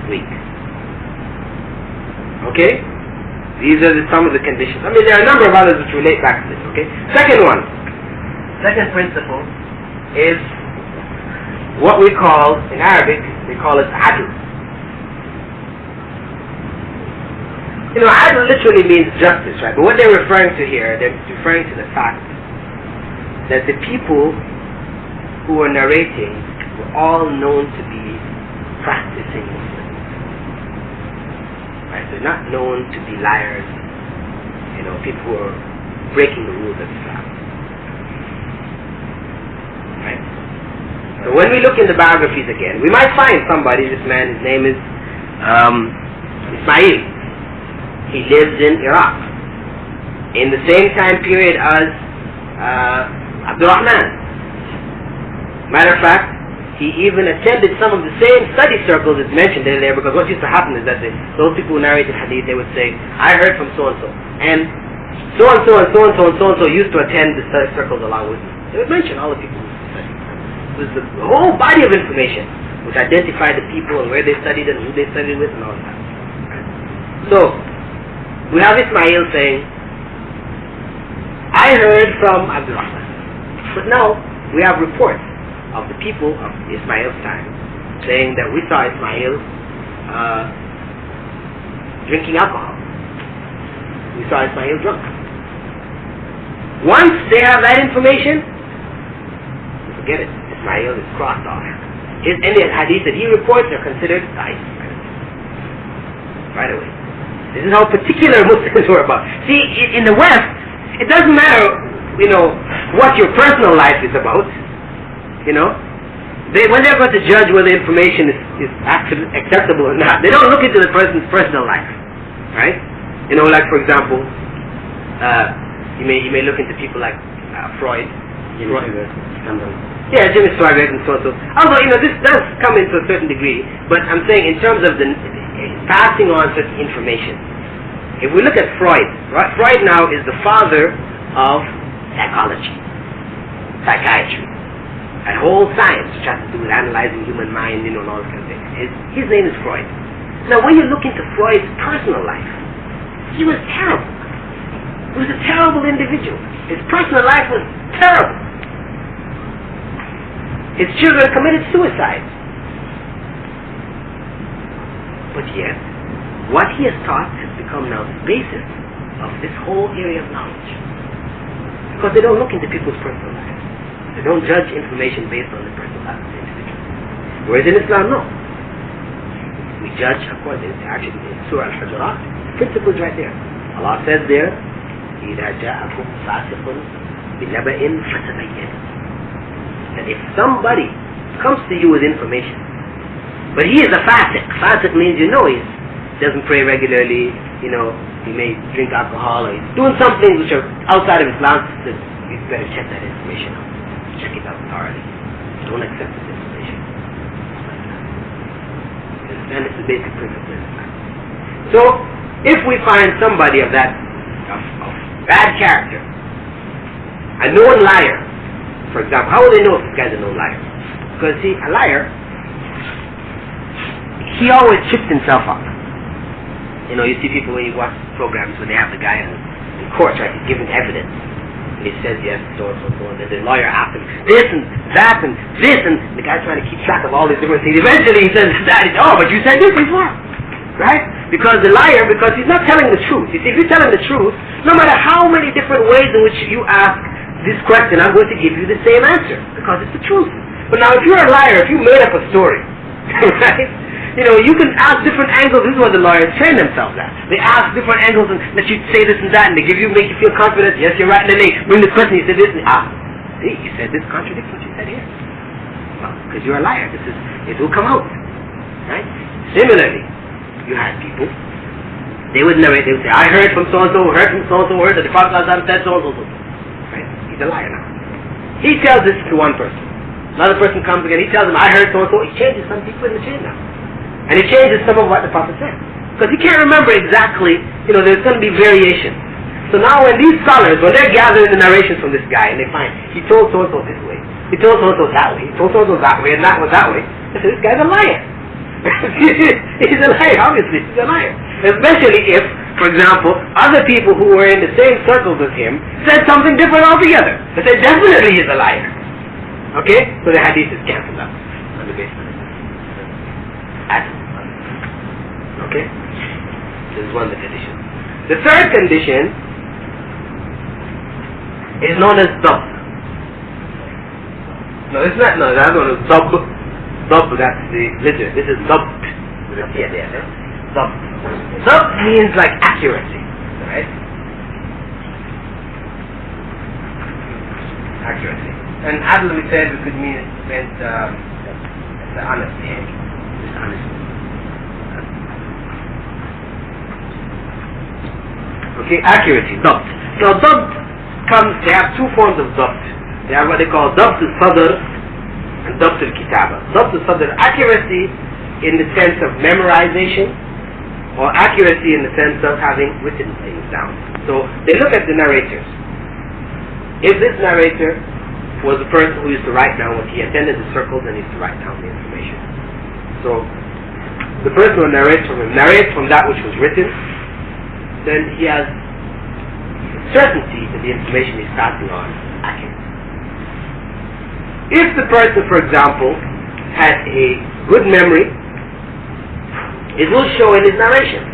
Weak. Okay? These are some of the conditions. I mean, there are a number of others which relate back to this, okay? Second principle is what we call, in Arabic, we call it adl. Adl literally means justice, right? But what they're referring to here, they're referring to the fact that the people who were narrating were all known to be practicing Muslims. Right? They're not known to be liars, people who are breaking the rules of Islam. Right? So when we look in the biographies again, we might find somebody, this man, his name is Ismail. He lives in Iraq in the same time period as Abdurrahman. Matter of fact, he even attended some of the same study circles as mentioned earlier, because what used to happen is that those people who narrated hadith, they would say, I heard from so-and-so, and so-and-so and so-and-so and so-and-so used to attend the study circles along with me. They would mention all the people who studied. It was the whole body of information which identified the people and where they studied and who they studied with and all that. So, we have Ismail saying, I heard from Abdurrahman. But now, we have reports of the people of Ismail's time saying that we saw Ismail drinking alcohol. We saw Ismail drunk. Once they have that information, forget it. Ismail is crossed off. Any hadith that he reports are considered sahih. Right away. This is how particular Muslims were about. See, in the West, it doesn't matter, what your personal life is about. When they're going to judge whether information is acceptable or not, they don't look into the person's personal life, right? Like for example, you may look into people like Freud. Jimmy Swaggart and so on. Although this does come into a certain degree, but I'm saying in terms of the passing on certain information. If we look at Freud, right? Freud now is the father of psychology, psychiatry, and whole science which has to do with analyzing human mind, and all those kind of things. His name is Freud. Now, when you look into Freud's personal life, he was terrible. He was a terrible individual. His personal life was terrible. His children committed suicide. But yet, what he has taught has become now the basis of this whole area of knowledge. Because they don't look into people's personal lives. They don't judge information based on the personal life of the individual. Whereas in Islam, no. We judge according to, actually, in Surah Al-Hujurat, principles right there. Allah says there, إِذَا جَاءَكُمْ فَاسِقٌ بِنَبَإٍ فَتَبَيَّنُوا. And if somebody comes to you with information, but he is a fasiq. Fasiq means he doesn't pray regularly, he may drink alcohol, or he's doing some things which are outside of Islam, then you better check that information out. Check it out thoroughly. Don't accept this information. And it's the basic principle in Islam. So, if we find somebody of that, of bad character, a known liar, for example, how will they know if this guy's a known liar? Because see, a liar, he always chips himself up. You see people when you watch programs when they have the guy in court, right? He's giving evidence. And he says yes, so and so, so, and then the lawyer asks him this and that and this, and the guy's trying to keep track of all these different things. Eventually he says that, but you said this is wrong. Right? Because the liar, because he's not telling the truth. You see, if you're telling the truth, no matter how many different ways in which you ask this question, I'm going to give you the same answer, because it's the truth. But now if you're a liar, if you made up a story, right? You can ask different angles. This is what the lawyers train themselves at. They ask different angles and let you say this and that, and they make you feel confident. Yes, you're right. And then they bring this question. You said this. See, you said this contradicts what you said here. Well, because you're a liar. It will come out. Right? Similarly, you had people. They would narrate. They would say, I heard from so and so, heard from so and so, heard that the Prophet said so and so. Right? He's a liar now. He tells this to one person. Another person comes again. He tells him, I heard so and so. He changes some people in the chain now. And he changes some of what the Prophet said. Because he can't remember exactly, there's going to be variation. So now when these scholars, when they're gathering the narrations from this guy, and they find, he told so-and-so this way, he told so-and-so that way, he told so-and-so that way, and that was that way, they say, this guy's a liar. He's a liar, obviously, he's a liar. Especially if, for example, other people who were in the same circles as him said something different altogether. They say, definitely he's a liar. Okay? So the hadith is cancelled out on the basis of it. Okay? This is one of the conditions. The third condition is known as dab. No, it's not. No, that one is dab. Dab, that's the litter. This is dab. Dab. Dab means like accuracy. Right? Accuracy. And adl we said we could mean meant the honesty. Honesty. Okay, accuracy, dabt. So dabt they have two forms of dabt. They have what they call dabt al-sadr and dabt al-kitaba. Dabt al-sadr, accuracy in the sense of memorization, or accuracy in the sense of having written things down. So they look at the narrators. If this narrator was a person who used to write down, when he attended the circles and used to write down the information. So the person who narrates from that which was written, then he has certainty that the information he's passing on is accurate. If the person, for example, had a good memory, it will show in his narration.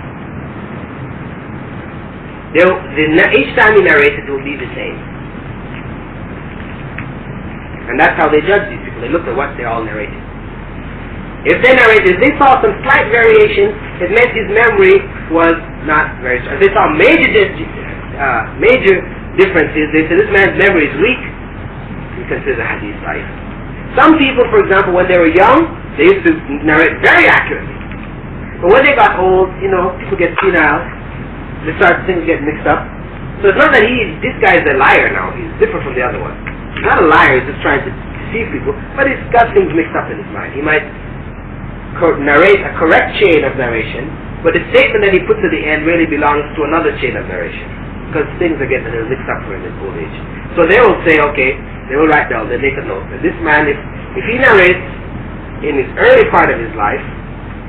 Each time he narrates, it will be the same. And that's how they judge these people. They look at what they all narrated. If they narrated, they saw some slight variation, it meant his memory was not very strong. If they saw major differences, they said this man's memory is weak, we consider the hadith right. Some people, for example, when they were young, they used to narrate very accurately. But when they got old, people get senile, things get mixed up. So it's not that this guy's a liar now, he's different from the other one. He's not a liar, he's just trying to deceive people, but he's got things mixed up in his mind. He might narrate a correct chain of narration, but the statement that he puts at the end really belongs to another chain of narration, because things are getting a little mixed up for him in old age. So they will say, okay, they will write down, they make a note that this man, if he narrates in his early part of his life,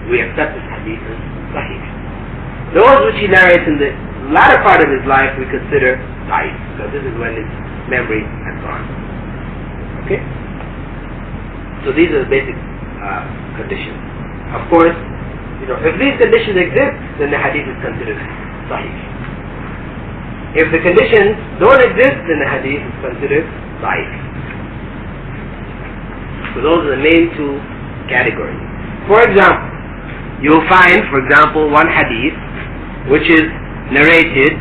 we accept his hadith as sahih. Those which he narrates in the latter part of his life, we consider sahih, because this is when his memory has gone. Okay? So these are the basic conditions. Of course, if these conditions exist, then the hadith is considered sahih. If the conditions don't exist, then the hadith is considered sahih. So those are the main two categories. For example, you'll find, for example, one hadith which is narrated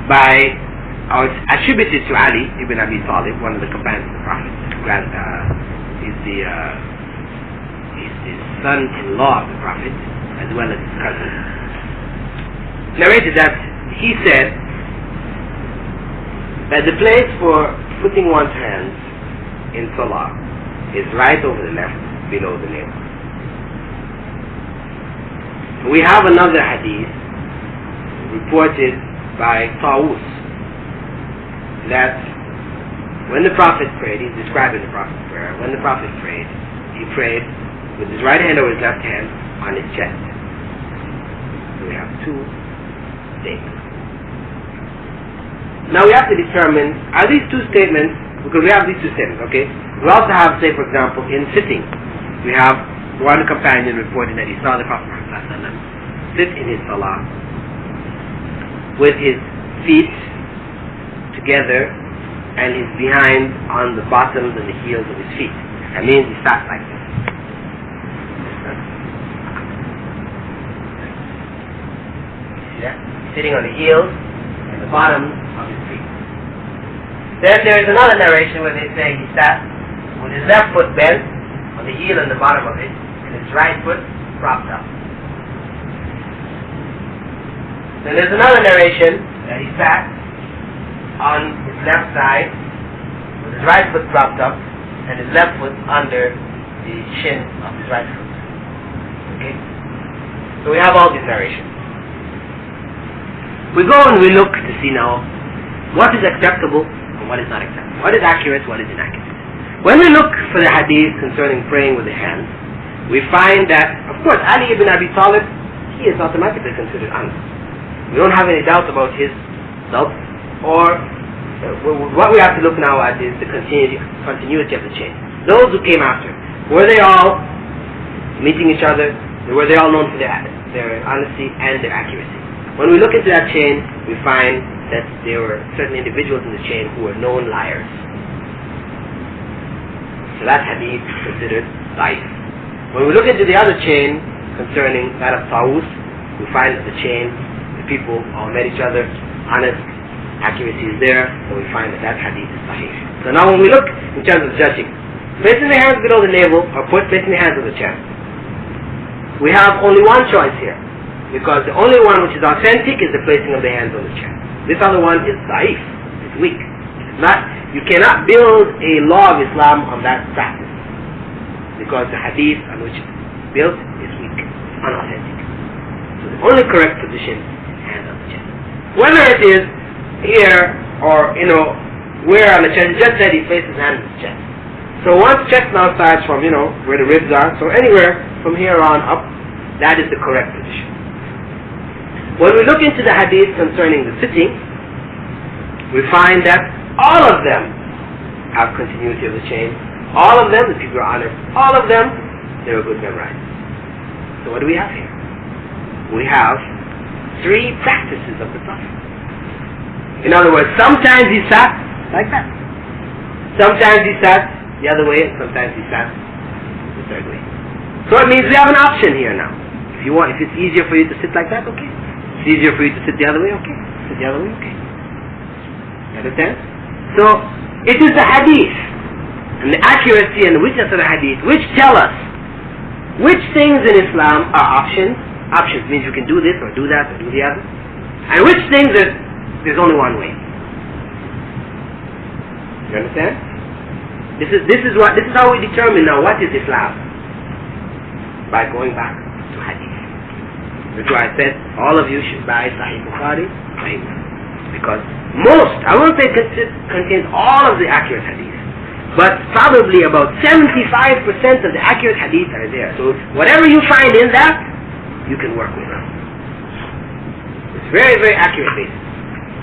by, or it's attributed to Ali ibn Abi Talib, one of the companions of the Prophet. He's the son-in-law of the Prophet, as well as his cousin. Narrated that he said that the place for putting one's hands in Salah is right over the left, below the navel. We have another hadith reported by Tawus that when the Prophet prayed, he's describing the Prophet's prayer, when the Prophet prayed, he prayed with his right hand or his left hand on his chest. So we have two statements. Now we have to determine, are these two statements, because we have these two statements, okay? We also have, say for example, in sitting, we have one companion reporting that he saw the Prophet sit in his salah with his feet together and his behind on the bottoms and the heels of his feet. That means he sat like this. See that? Sitting on the heels and the bottoms of his feet. Then there is another narration where they say he sat with his left foot bent on the heel and the bottom of it, and his right foot propped up. Then there's another narration that he sat on his left side with his right foot propped up and his left foot under the shin of his right foot. Okay? So we have all these narrations. We go and we look to see now what is acceptable and what is not acceptable. What is accurate, what is inaccurate. When we look for the hadith concerning praying with the hands, we find that, of course, Ali ibn Abi Talib, he is automatically considered honest. We don't have any doubt about his self, or what we have to look now at is the continuity of the chain. Those who came after, were they all meeting each other? Were they all known for their honesty and their accuracy? When we look into that chain, we find that there were certain individuals in the chain who were known liars. So that hadith is considered life. When we look into the other chain concerning that of Tawus, we find that the chain, the people all met each other, honest, accuracy is there, so we find that that hadith is sahih. So now when we look in terms of judging, placing the hands below the navel or placing the hands on the chest, we have only one choice here, because the only one which is authentic is the placing of the hands on the chest. This other one is da'if, it's weak. It's not, you cannot build a law of Islam on that practice, because the hadith on which it's built is weak, it's unauthentic. So the only correct position is hands on the chest. Whether it is here or, where on the chest, just said he places his hand on his chest. So one's chest now starts from, where the ribs are, so anywhere from here on up, that is the correct position. When we look into the hadith concerning the sitting, we find that all of them have continuity of the chain. All of them, the people are honored. All of them, they were good memorized. So what do we have here? We have three practices of the Prophet. In other words, sometimes he sat like that. Sometimes he sat the other way, and sometimes he sat the third way. So it means we have an option here now. If it's easier for you to sit like that, okay. If it's easier for you to sit the other way, okay. Sit the other way, okay. You understand? So it is the hadith and the accuracy and the witness of the hadith which tell us which things in Islam are options. Options means you can do this or do that or do the other. And which things there's only one way. You understand? This is how we determine now what is Islam. By going back to hadith. That's why I said all of you should buy Sahih Bukhari, Sahih Muslim. Because most, I won't say contains all of the accurate hadith, but probably about 75% of the accurate hadith are there. So whatever you find in that, you can work with them. It's very, very accurate basis.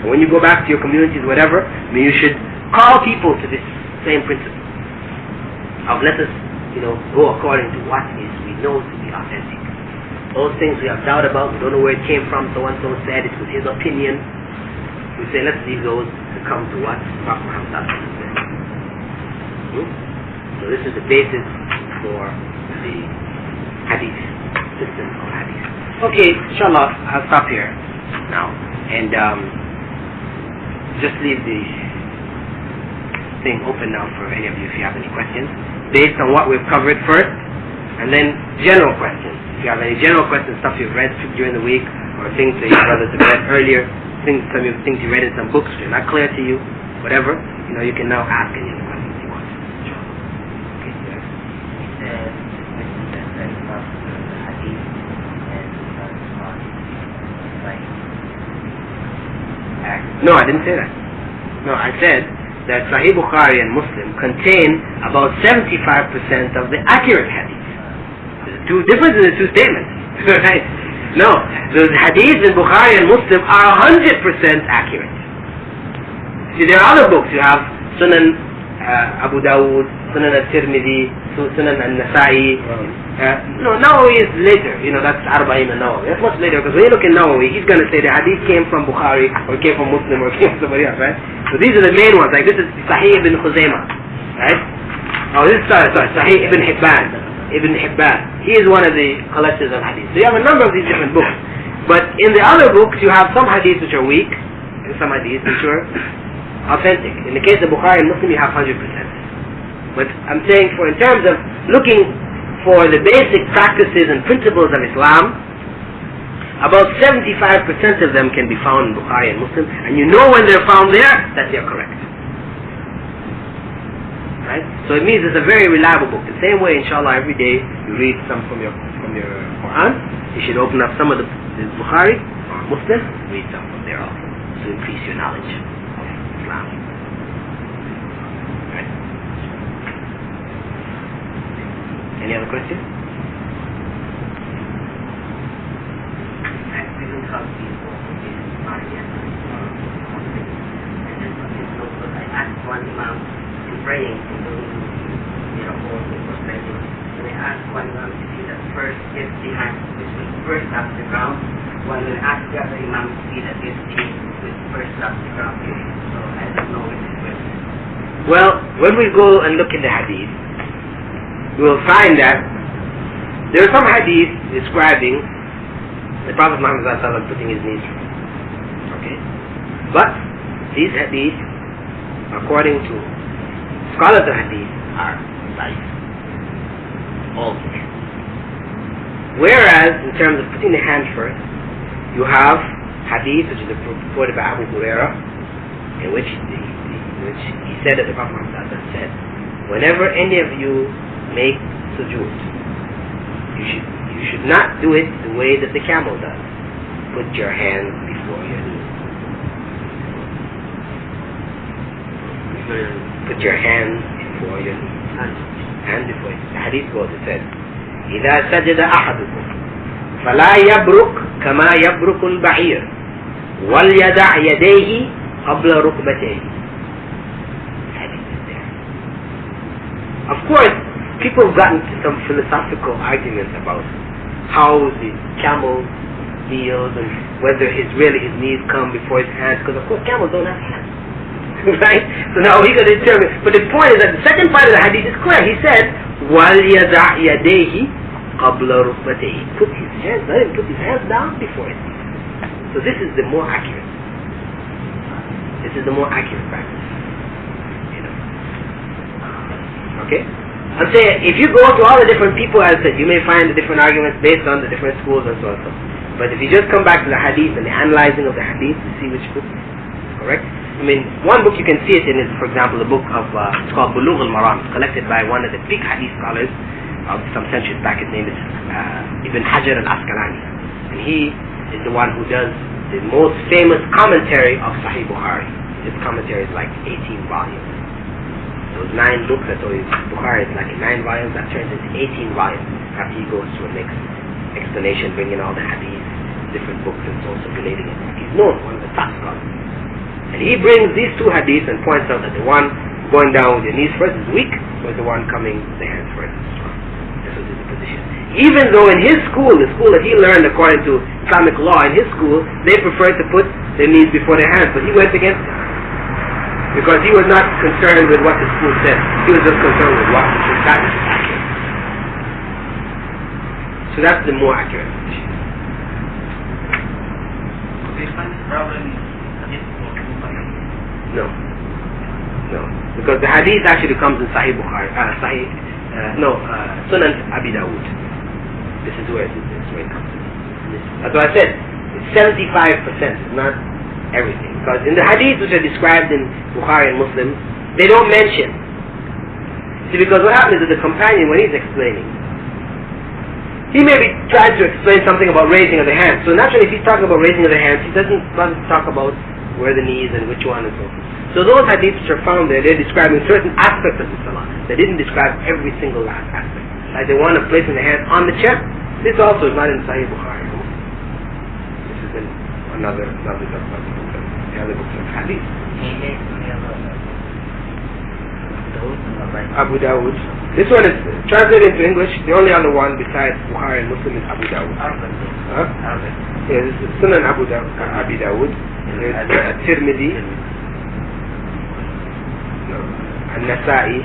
And when you go back to your communities, whatever, you should call people to this same principle of let us, go according to what is we know to be authentic. Those things we have doubt about, we don't know where it came from, so and so said it was his opinion. We say let's leave those to come to what Prophet Muhammad said. So this is the basis for the hadith, system of hadith. Okay, inshallah, I'll stop here now. And just leave the thing open now for any of you if you have any questions, based on what we've covered first, and then general questions. If you have any general questions, stuff you've read during the week, or things that your brothers have read earlier, things you read in some books that are not clear to you, whatever, you can now ask any of the questions you want. Okay, No, I didn't say that. No, I said that Sahih Bukhari and Muslim contain about 75% of the accurate hadith. There's two differences in the two statements. Right? No, the hadiths in Bukhari and Muslim are 100% accurate. See, there are other books. You have Sunan Abu Dawud, Sunan al-Tirmidhi, Sunan al-Nasa'i. Nawawi is later. That's Arba'in al-Nawawi. That's much later, because when you look at Nawawi, he's going to say the hadith came from Bukhari, or came from Muslim, or came from somebody else, right? So these are the main ones. Like this is Sahih ibn Khuzaymah, right? Oh, this is Sahih ibn Hibban. Ibn Hibban. He is one of the collectors of hadith. So you have a number of these different books. But in the other books, you have some hadiths which are weak, and some hadiths which are authentic. In the case of Bukhari and Muslim, you have 100%. But I'm saying, in terms of looking for the basic practices and principles of Islam, about 75% of them can be found in Bukhari and Muslim, and you know when they're found there that they're correct. Right? So it means it's a very reliable book. The same way, inshallah, every day you read some from your Qur'an, you should open up some of the Bukhari or Muslim, read some from there also, to increase your knowledge of Islam. Right? Any other questions? I asked one Imam in praying, and I asked one Imam to see that first if the hand which was first up the ground, one will ask the other Imam to see that if the which first up the ground. So I don't know which is which. Well, when we go and look in the hadith, we will find that there are some hadith describing the Prophet Muhammad putting his knees. Okay? But these hadith, according to scholars of hadith, are light. All weak. Whereas, in terms of putting the hand first, you have hadith, which is reported by Abu Hurairah, in which he said that the Prophet Muhammad said, whenever any of you make sujood, you should not do it the way that the camel does. Put your hands before your knees. Put your hands before your knees. Hands before your knees. The hadith goes, it says, إذا سجد أحدكم فلا يبرك كما يبرك البعير وليدع يديه قبل ركبتيه. Of course, people have gotten to some philosophical arguments about how the camel kneels and whether his knees come before his hands, because of course camels don't have hands. Right? So now he got to determine. But the point is that the second part of the hadith is clear. He said, وَلْيَدَعْ يَدَيْهِ قَبْلَ رُكْبَتَيْهِ. Let him put his hands down before his knees. So this is the more accurate. This is the more accurate practice. Okay? I'm saying, if you go to all the different people, as I said, you may find the different arguments based on the different schools and so on and so on. But if you just come back to the hadith and the analyzing of the hadith to see which book is correct. I mean, one book you can see it in is, for example, the book of, it's called Bulugh al-Maram. It's collected by one of the big hadith scholars of some centuries back. His name is Ibn Hajar al-Asqalani. And he is the one who does the most famous commentary of Sahih Bukhari. His commentary is like 18 volumes. Those 9 books, that's always Bukhari is like 9 volumes, that turns into 18 volumes after he goes through a next explanation, bringing all the hadith, different books, and so on, relating it. He's known, one of the top scholars. And he brings these 2 hadiths and points out that the one going down with your knees first is weak, whereas the one coming with the hands first is strong. This was his position. Even though in his school, the school that he learned according to Islamic law, in his school, they preferred to put their knees before their hands, but he went against it. Because he was not concerned with what the school said. He was just concerned with what the practice is accurate. So that's the more accurate position. we find this problem in hadith or Bukhari? No. No. Because the hadith actually comes in Sahih Bukhari, Sunnah Abi Dawud. This is where it comes in. That's what I said. It's 75%, not everything. Because in the hadith which are described in Bukhari and Muslim, they don't mention. See, because what happens is the companion, when he's explaining, he may be trying to explain something about raising of the hands. So naturally, if he's talking about raising of the hands, he doesn't talk about where the knees and which one and so forth. So those hadiths which are found there, they're describing certain aspects of the salah. They didn't describe every single last aspect. Like the one of placing the hand on the chest. This also is not in Sahih Bukhari. This is in another book of the other books of hadith. Abu Dawud. This one is translated into English. The only other one besides Bukhari and Muslim is Abu Dawud. Huh? Yeah, this is Sunnah Abi Dawud. There's Tirmidhi, An-Nasa'i,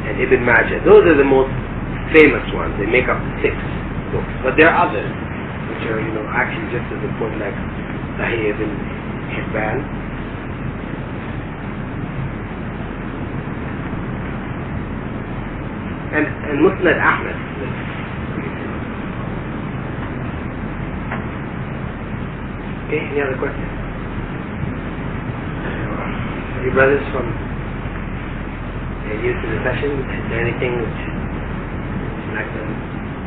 and Ibn Majah. Those are the most famous ones. They make up 6 books. But there are others which are, actually just as important, like Sahih Ibn Hibban. And Musnad Ahmad. Okay, any other questions? Any brothers from new to the session? Is there anything which you'd like some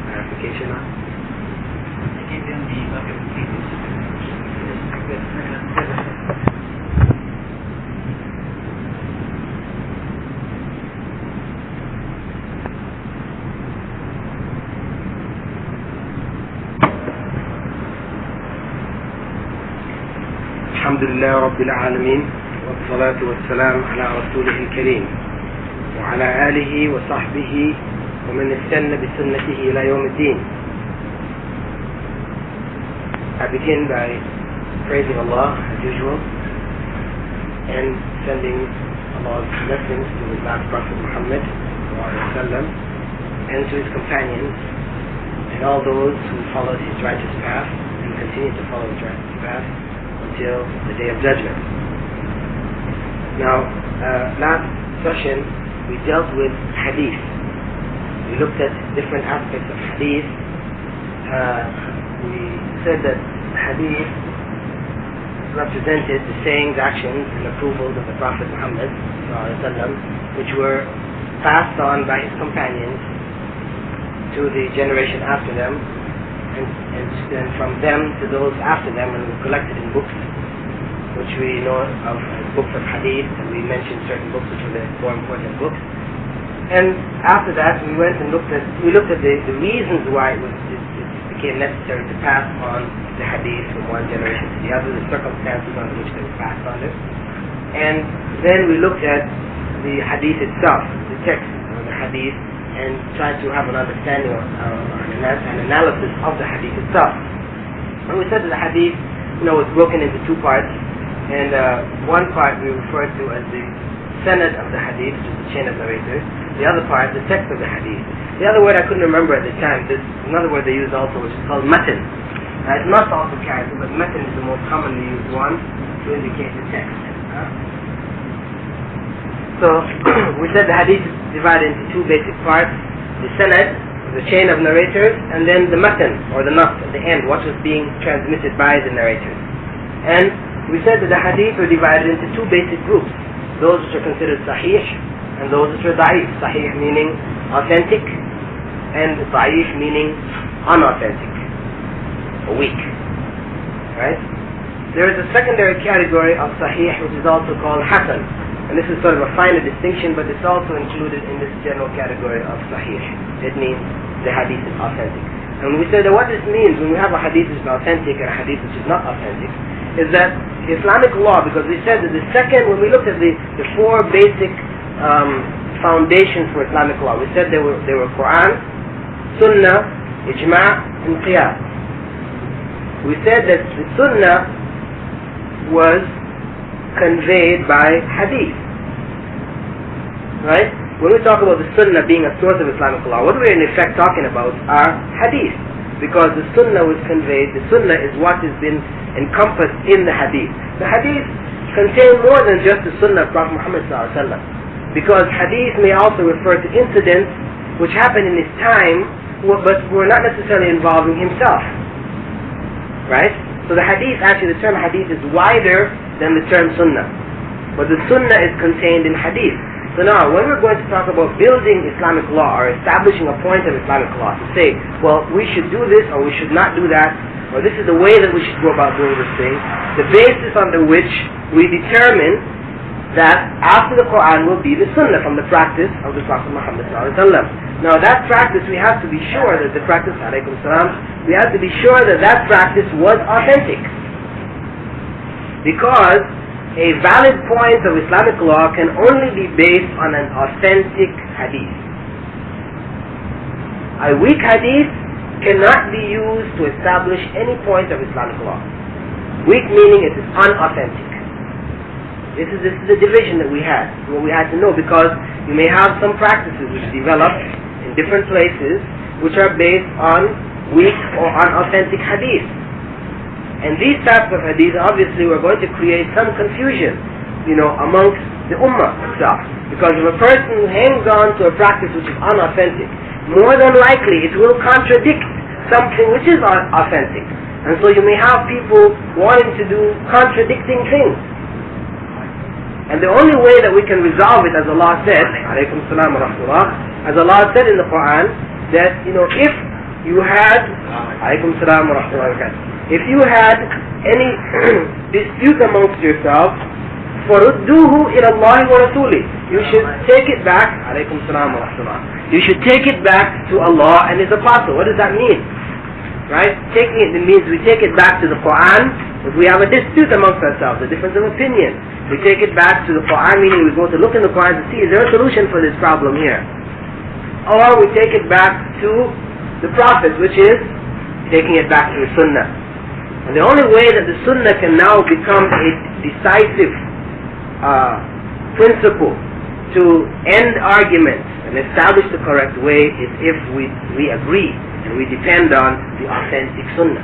clarification on? I gave them the bucket of pages. الحمد لله رب العالمين والصلاة والسلام على رسوله الكريم وعلى آله وصحبه ومن استنى بسنته إلى يوم الدين. I begin by praising Allah as usual and sending Allah's blessings to His last Prophet Muhammad and to his companions and all those who followed his righteous path and continue to follow his righteous path until the day of judgment. Now, last session we dealt with hadith. We looked at different aspects of hadith. We said that hadith represented the sayings, actions, and approvals of the Prophet Muhammad which were passed on by his companions to the generation after them, and from them to those after them, and collected in books which we know of as books of hadith, and we mentioned certain books which were the more important books. And after that we went and looked at the reasons why it became necessary to pass on the hadith from one generation to the other, the circumstances under which they were passed on it. And then we looked at the hadith itself, the text of the hadith, and tried to have an understanding or an analysis of the hadith itself. And we said that the hadith was broken into 2 parts, and one part we referred to as the sanad of the hadith, which is the chain of narrators. The other part, the text of the hadith. The other word I couldn't remember at the time. There's another word they use also, which is called matan. It's not also character, but matan is the most commonly used one to indicate the text. So we said the hadith is divided into 2 basic parts: the sanad, the chain of narrators, and then the matan, or the nas at the end, what was being transmitted by the narrators. And we said that the hadith were divided into 2 basic groups: those which are considered sahih and those which are da'if. Sahih meaning authentic, and da'if meaning unauthentic or weak. Right? There is a secondary category of sahih which is also called hasan, and this is sort of a finer distinction, but it's also included in this general category of sahih. It means the hadith is authentic. And we said that what this means when we have a hadith which is authentic and a hadith which is not authentic is that Islamic law, because we said that when we looked at the 4 basic foundations for Islamic law, we said they were Qur'an, Sunnah, Ijma' and Qiyas. We said that the Sunnah was conveyed by hadith. Right? When we talk about the Sunnah being a source of Islamic law, what we're in effect talking about are hadith. because the Sunnah was conveyed. The Sunnah is what has been encompassed in the Hadith. The Hadith contain more than just the Sunnah of Prophet Muhammad ﷺ, because Hadith may also refer to incidents which happened in his time, but were not necessarily involving himself. Right? So the Hadith, actually the term Hadith is wider than the term Sunnah, but the Sunnah is contained in Hadith. So now, when we're going to talk about building Islamic law or establishing a point of Islamic law, to say, well, we should do this or we should not do that, or this is the way that we should go about doing this thing, the basis under which we determine that after the Qur'an will be the Sunnah from the practice of the Prophet Muhammad ﷺ. Now that practice, we have to be sure that the practice, alaykum salam, we have to be sure that that practice was authentic. Because a valid point of Islamic law can only be based on an authentic hadith. A weak hadith cannot be used to establish any point of Islamic law. Weak meaning it is unauthentic. This is the division that we had, what we had to know, because you may have some practices which develop in different places which are based on weak or unauthentic hadith. And these types of hadith, obviously, we're going to create some confusion, amongst the ummah itself. Because if a person hangs on to a practice which is unauthentic, more than likely it will contradict something which is authentic. And so you may have people wanting to do contradicting things. And the only way that we can resolve it, as Allah said, alaykum salam wa rahmatullah, as Allah said in the Qur'an, that, if you had, alaykum salam wa rahmatullah, if you had any dispute amongst yourselves, فَرُدُّوهُ إِلَى اللَّهِ وَرَسُولِهِ, you should take it back, alaykum salam wa rahmatullah, you should take it back to Allah and His Apostle. What does that mean? Right? Taking it means we take it back to the Qur'an. If we have a dispute amongst ourselves, a difference of opinion, we take it back to the Qur'an, meaning we go to look in the Qur'an to see, is there a solution for this problem here? Or we take it back to the Prophet, which is taking it back to the Sunnah. And the only way that the Sunnah can now become a decisive principle to end arguments and establish the correct way is if we agree and we depend on the authentic Sunnah,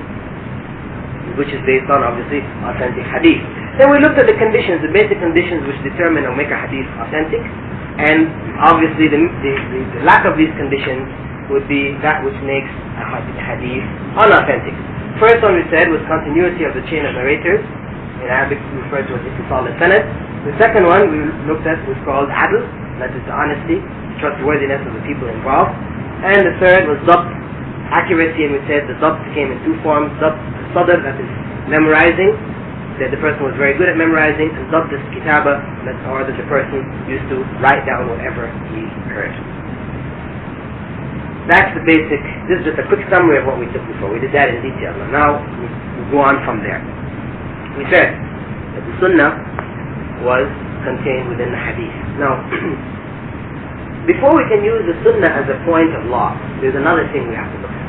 which is based on, obviously, authentic hadith. Then we looked at the conditions, the basic conditions which determine or make a hadith authentic, and obviously the lack of these conditions would be that which makes a hadith unauthentic. First one we said was continuity of the chain of narrators. In Arabic we refer to it as ittisal al-sanad. The second one we looked at was called adl, that is the honesty, trustworthiness of the people involved. And the third was dabt, accuracy, and we said the dabt came in two forms: dabt sadr, that is memorizing, that the person was very good at memorizing, and dabt is kitaba, or that the person used to write down whatever he heard. That's the basic. This is just a quick summary of what we took before. We did that in detail. Now we go on from there. We said that the Sunnah was contained within the Hadith. Now, before we can use the Sunnah as a point of law, there's another thing we have to look at.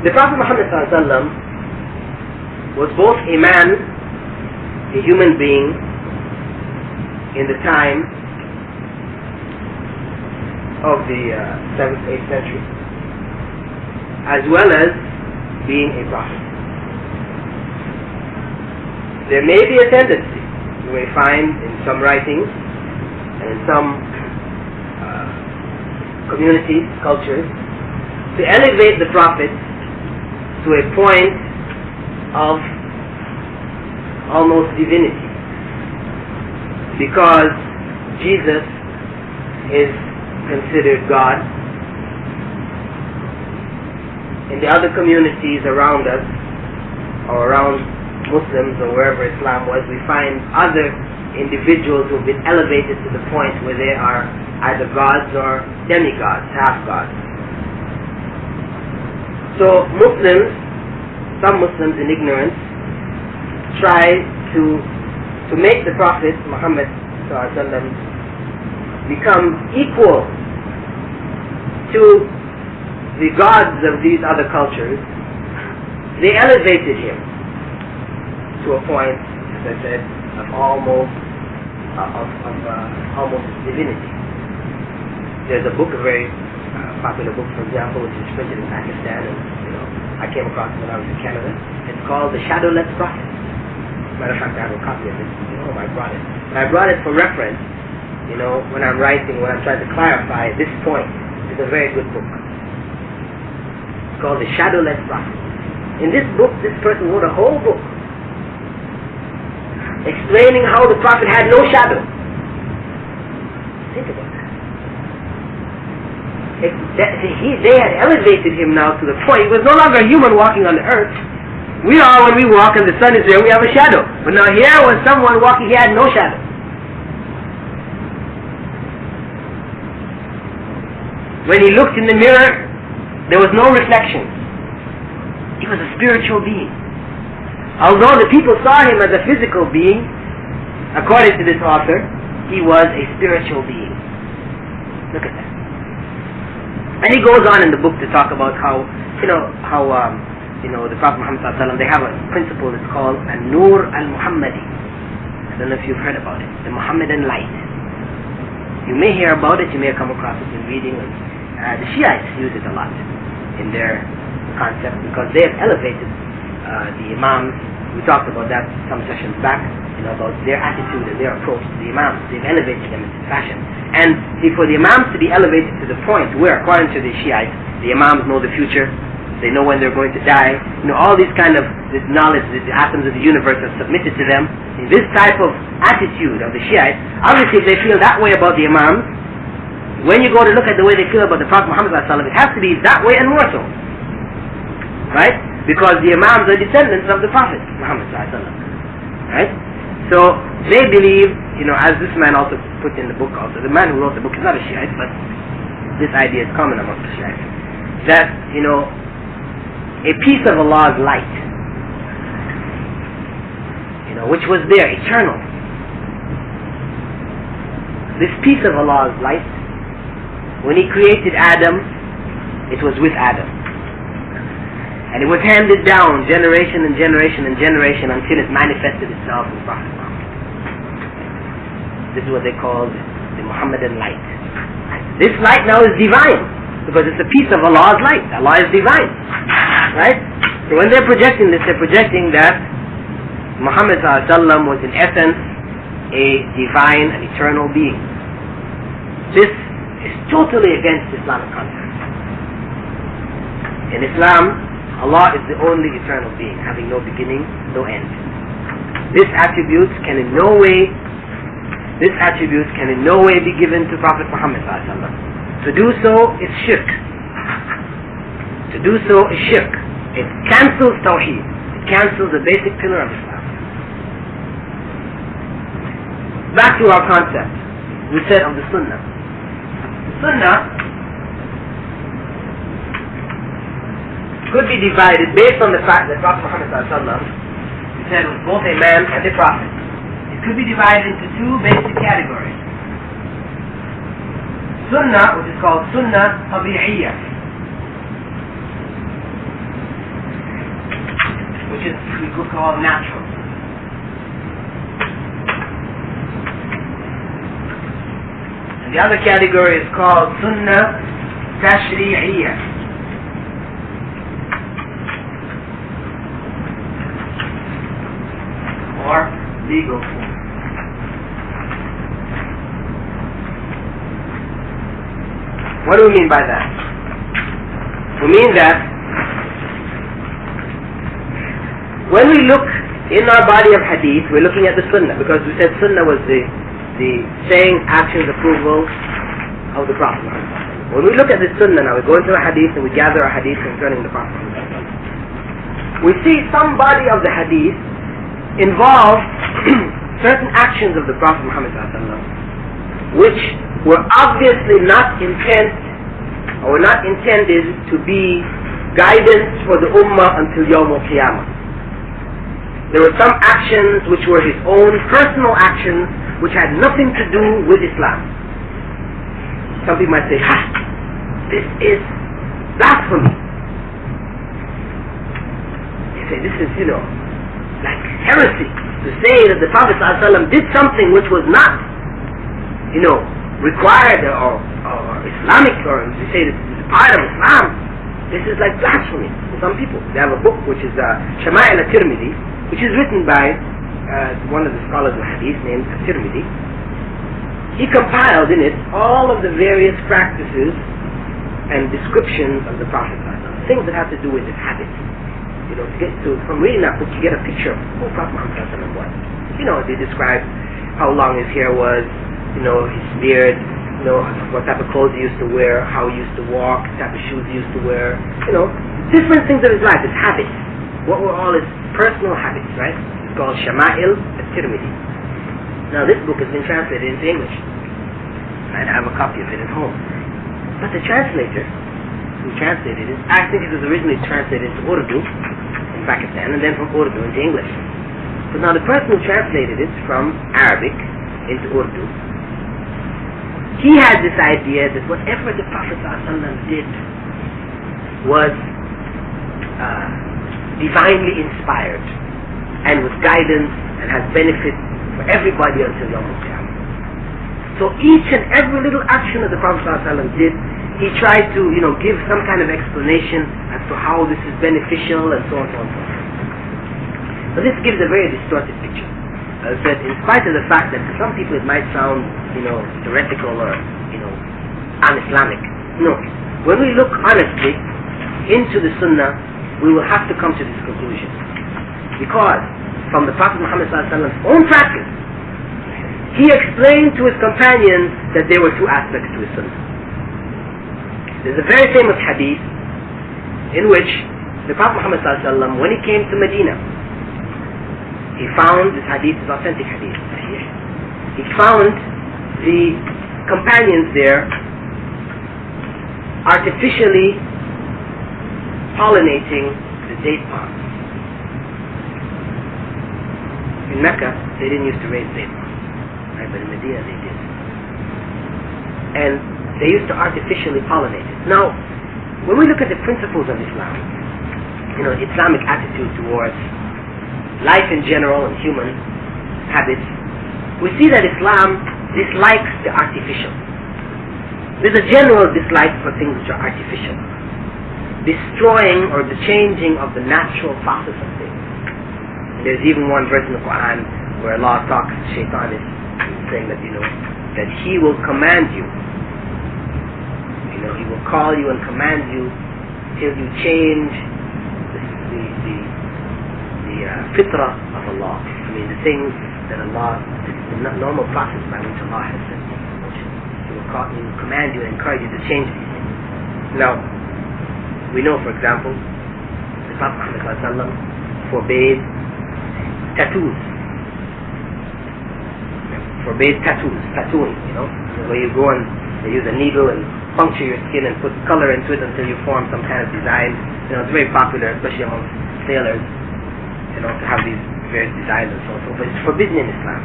The Prophet Muhammad ﷺ was both a man, a human being, in the time of the 7th, 8th century, as well as being a prophet. There may be a tendency, you may find in some writings and in some communities, cultures, to elevate the prophet to a point of almost divinity, because Jesus is considered God. In the other communities around us, or around Muslims or wherever Islam was, we find other individuals who have been elevated to the point where they are either gods or demigods, half-gods. So Muslims, some Muslims in ignorance, try to make the Prophet Muhammad become equal to the gods of these other cultures. They elevated him to a point, as I said, of almost divinity. There's a book, a very popular book, for example, which is printed in Pakistan, and I came across it when I was in Canada. It's called The Shadowless Prophet. Matter of fact, I have a copy of it. I brought it. And I brought it for reference. When I'm writing, when I'm trying to clarify this point. It's a very good book. It's called The Shadowless Prophet. In this book, this person wrote a whole book explaining how the Prophet had no shadow. Think about that. They had elevated him now to the point he was no longer a human walking on the earth. We are, when we walk and the sun is there, we have a shadow. But now here was someone walking, he had no shadow. When he looked in the mirror, there was no reflection. He was a spiritual being. Although the people saw him as a physical being, according to this author, he was a spiritual being. Look at that. And he goes on in the book to talk about how the Prophet Muhammad ﷺ, they have a principle that's called An-Nur al-Muhammadi. I don't know if you've heard about it. The Muhammadan light. You may hear about it, you may have come across it in reading. The Shiites use it a lot in their concept because they have elevated the Imams. We talked about that some sessions back, about their attitude and their approach to the Imams. They've elevated them into fashion. And see, for the Imams to be elevated to the point where, according to the Shiites, the Imams know the future, they know when they're going to die, all these kind of this knowledge, the atoms of the universe are submitted to them. In this type of attitude of the Shiites, obviously if they feel that way about the Imams, when you go to look at the way they feel about the Prophet Muhammad ﷺ, it has to be that way and more so. Right? Because the Imams are descendants of the Prophet Muhammad ﷺ. Right? So they believe, as this man also put in the book also, the man who wrote the book is not a Shiite, but this idea is common amongst the Shiites, that, a piece of Allah's light, which was there, eternal. This piece of Allah's light, when He created Adam, it was with Adam. And it was handed down generation and generation and generation until it manifested itself in Prophet Muhammad. This is what they call the Muhammadan light. This light now is divine, because it's a piece of Allah's light. Allah is divine. Right? So when they're projecting this, they're projecting that Muhammad ﷺ was in essence a divine and eternal being. This is totally against Islamic concept. In Islam, Allah is the only eternal being, having no beginning, no end. This attribute can in no way be given to Prophet Muhammad ﷺ. To do so is shirk. To do so is shirk. It cancels Tawheed. It cancels the basic pillar of Islam. Back to our concept. We said of the Sunnah. Sunnah could be divided based on the fact that Prophet Muhammad ﷺ, he said, was both a man and a prophet. It could be divided into two basic categories. Sunnah, which is called Sunnah Tabi'iyya, which is we could call natural. And the other category is called Sunnah Tashri'iyya, or legal form. What do we mean by that? We mean that when we look in our body of hadith, we're looking at the Sunnah, because we said Sunnah was the saying, actions, approval of the Prophet. When we look at the Sunnah now, we go into a hadith and we gather our hadith concerning the Prophet. We see some body of the hadith involve certain actions of the Prophet Muhammad ﷺ, which were obviously not intended to be guidance for the Ummah until Yawm al-Qiyamah. There were some actions which were his own personal actions, which had nothing to do with Islam. Some people might say, this is blasphemy. They say, this is, like heresy, to say that the Prophet ﷺ did something which was not, required or Islamic, or they say this is part of Islam. This is like blasphemy to some people. They have a book which is Shama'il al-Tirmidhi, which is written by one of the scholars of Hadith named al-Tirmidhi. He compiled in it all of the various practices and descriptions of the Prophet, things that have to do with his habits. You know, from reading that book, you get a picture of who Prophet Muhammad was. You know, they describe how long his hair was, you know, his beard, you know, what type of clothes he used to wear, how he used to walk, what type of shoes he used to wear, you know, different things of his life, his habits. What were all his personal habits, right? It's called Shama'il al-Tirmidhi. Now this book has been translated into English. I have a copy of it at home. But the translator who translated it, I think it was originally translated into Urdu in Pakistan, and then from Urdu into English. But now the person who translated it from Arabic into Urdu, he had this idea that whatever the Prophet ﷺ did was divinely inspired and was guidance and has benefit for everybody until Yawm al-Qiyamah. So each and every little action that the Prophet ﷺ did, he tried to, you know, give some kind of explanation as to how this is beneficial and so on and so on. But this gives a very distorted picture. As I said, in spite of the fact that to some people it might sound, you know, heretical or, you know, un-Islamic. No. When we look honestly into the Sunnah, we will have to come to this conclusion. Because from the Prophet Muhammad's own practice, he explained to his companions that there were two aspects to his Sunnah. There's a very famous hadith in which the Prophet Muhammad ﷺ, when he came to Medina, he found, this hadith is authentic hadith, he found the companions there artificially pollinating the date palms. In Mecca, they didn't used to raise date palms, right? But in Medina they did. And they used to artificially pollinate it. Now, when we look at the principles of Islam, you know, Islamic attitude towards life in general and human habits, we see that Islam dislikes the artificial. There's a general dislike for things which are artificial, destroying or the changing of the natural process of things. And there's even one verse in the Qur'an where Allah talks, Shaitan is saying that, you know, that he will command you. You know, he will call you and command you till you change the fitrah of Allah. I mean, the things that Allah, the normal process by which Allah has set in motion. He will command you and encourage you to change these things. Now, we know, for example, the Prophet Muhammad forbade tattoos. Forbade tattooing, you know, where you go and they use a needle and puncture your skin and put color into it until you form some kind of design. You know, it's very popular, especially among sailors, you know, to have these various designs and so on. But it's forbidden in Islam.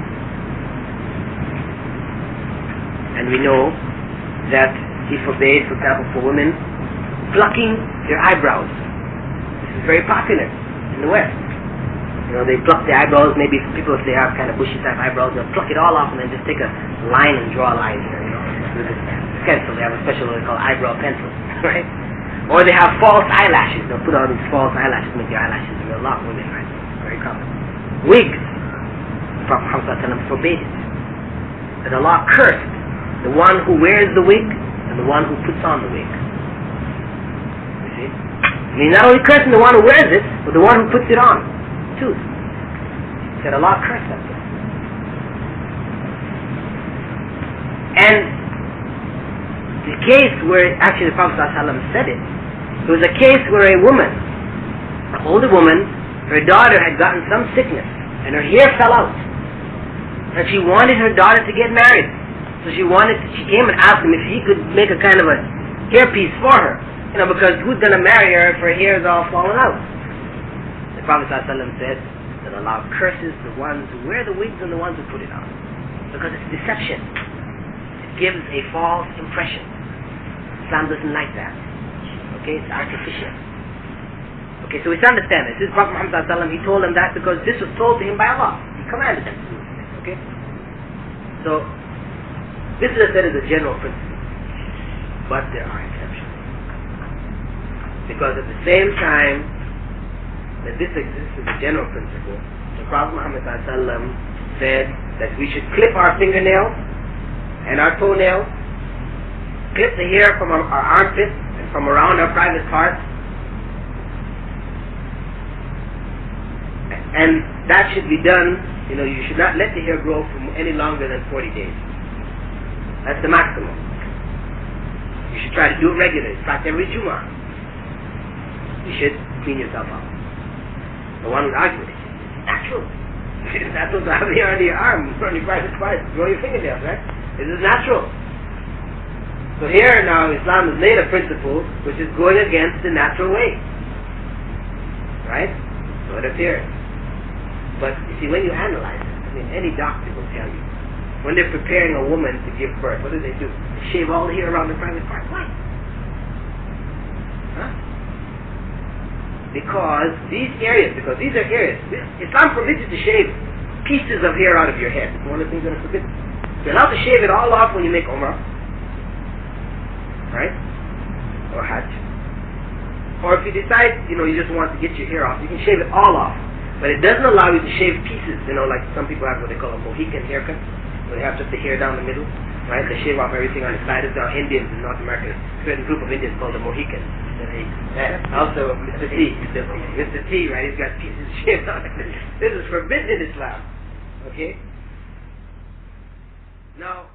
And we know that he forbade, for example, for women plucking their eyebrows. This is very popular in the West. You know, they pluck the eyebrows. Maybe people, if they have kind of bushy type eyebrows, they'll pluck it all off and then just take a line and draw a line here, you know, with this pencil. They have a special what they call eyebrow pencil, right? Or they have false eyelashes. They'll put all these false eyelashes, make your eyelashes real long. Women, right? Very common. Wigs. The Prophet Muhammad forbade it. And Allah cursed the one who wears the wig and the one who puts on the wig. You see? I mean, not only cursing the one who wears it, but the one who puts it on too. He said Allah cursed that person. And the case where actually the Prophet ﷺ said it, there was a case where a woman, an older woman, her daughter had gotten some sickness and her hair fell out, and she wanted her daughter to get married. So she came and asked him if he could make a kind of a hairpiece for her, you know, because who's going to marry her if her hair is all falling out? The Prophet ﷺ said that Allah curses the ones who wear the wigs and the ones who put it on, because it's deception. It gives a false impression. Islam doesn't like that. Okay, it's artificial. Okay, so we understand this. This is Prophet Muhammad ﷺ, he told them that because this was told to him by Allah. He commanded them to do this. Okay? So, this is said as a general principle. but there are exceptions. Because at the same time that this exists as a general principle, the Prophet Muhammad ﷺ said that we should clip our fingernails and our toenails, clip the hair from our armpits and from around our private parts, and that should be done, you should not let the hair grow for any longer than 40 days. That's the maximum. You should try to do it regularly. In fact, every Jummah, you should clean yourself up. The one would argue with it. It's natural. It's natural to have hair under your arm, on your private parts, grow your fingernails, right? This is natural. So here now, Islam has made a principle which is going against the natural way. Right? So it appears. But you see, when you analyze it, any doctor will tell you, when they're preparing a woman to give birth, what do? They shave all the hair around the private part. Why? Huh? Because these are areas, Islam forbids you to shave pieces of hair out of your head. It's one of the things that are forbidden. You're allowed to shave it all off when you make Umrah. Right? Or Hajj. Or if you decide, you just want to get your hair off, you can shave it all off. But it doesn't allow you to shave pieces, like some people have what they call a Mohican haircut, where they have just the hair down the middle, right? They shave off everything on the side. There are Indians in North America, a certain group of Indians called the Mohicans. Also, Mr. T, right? He's got pieces shaved on it. This is forbidden in Islam. Okay? Now,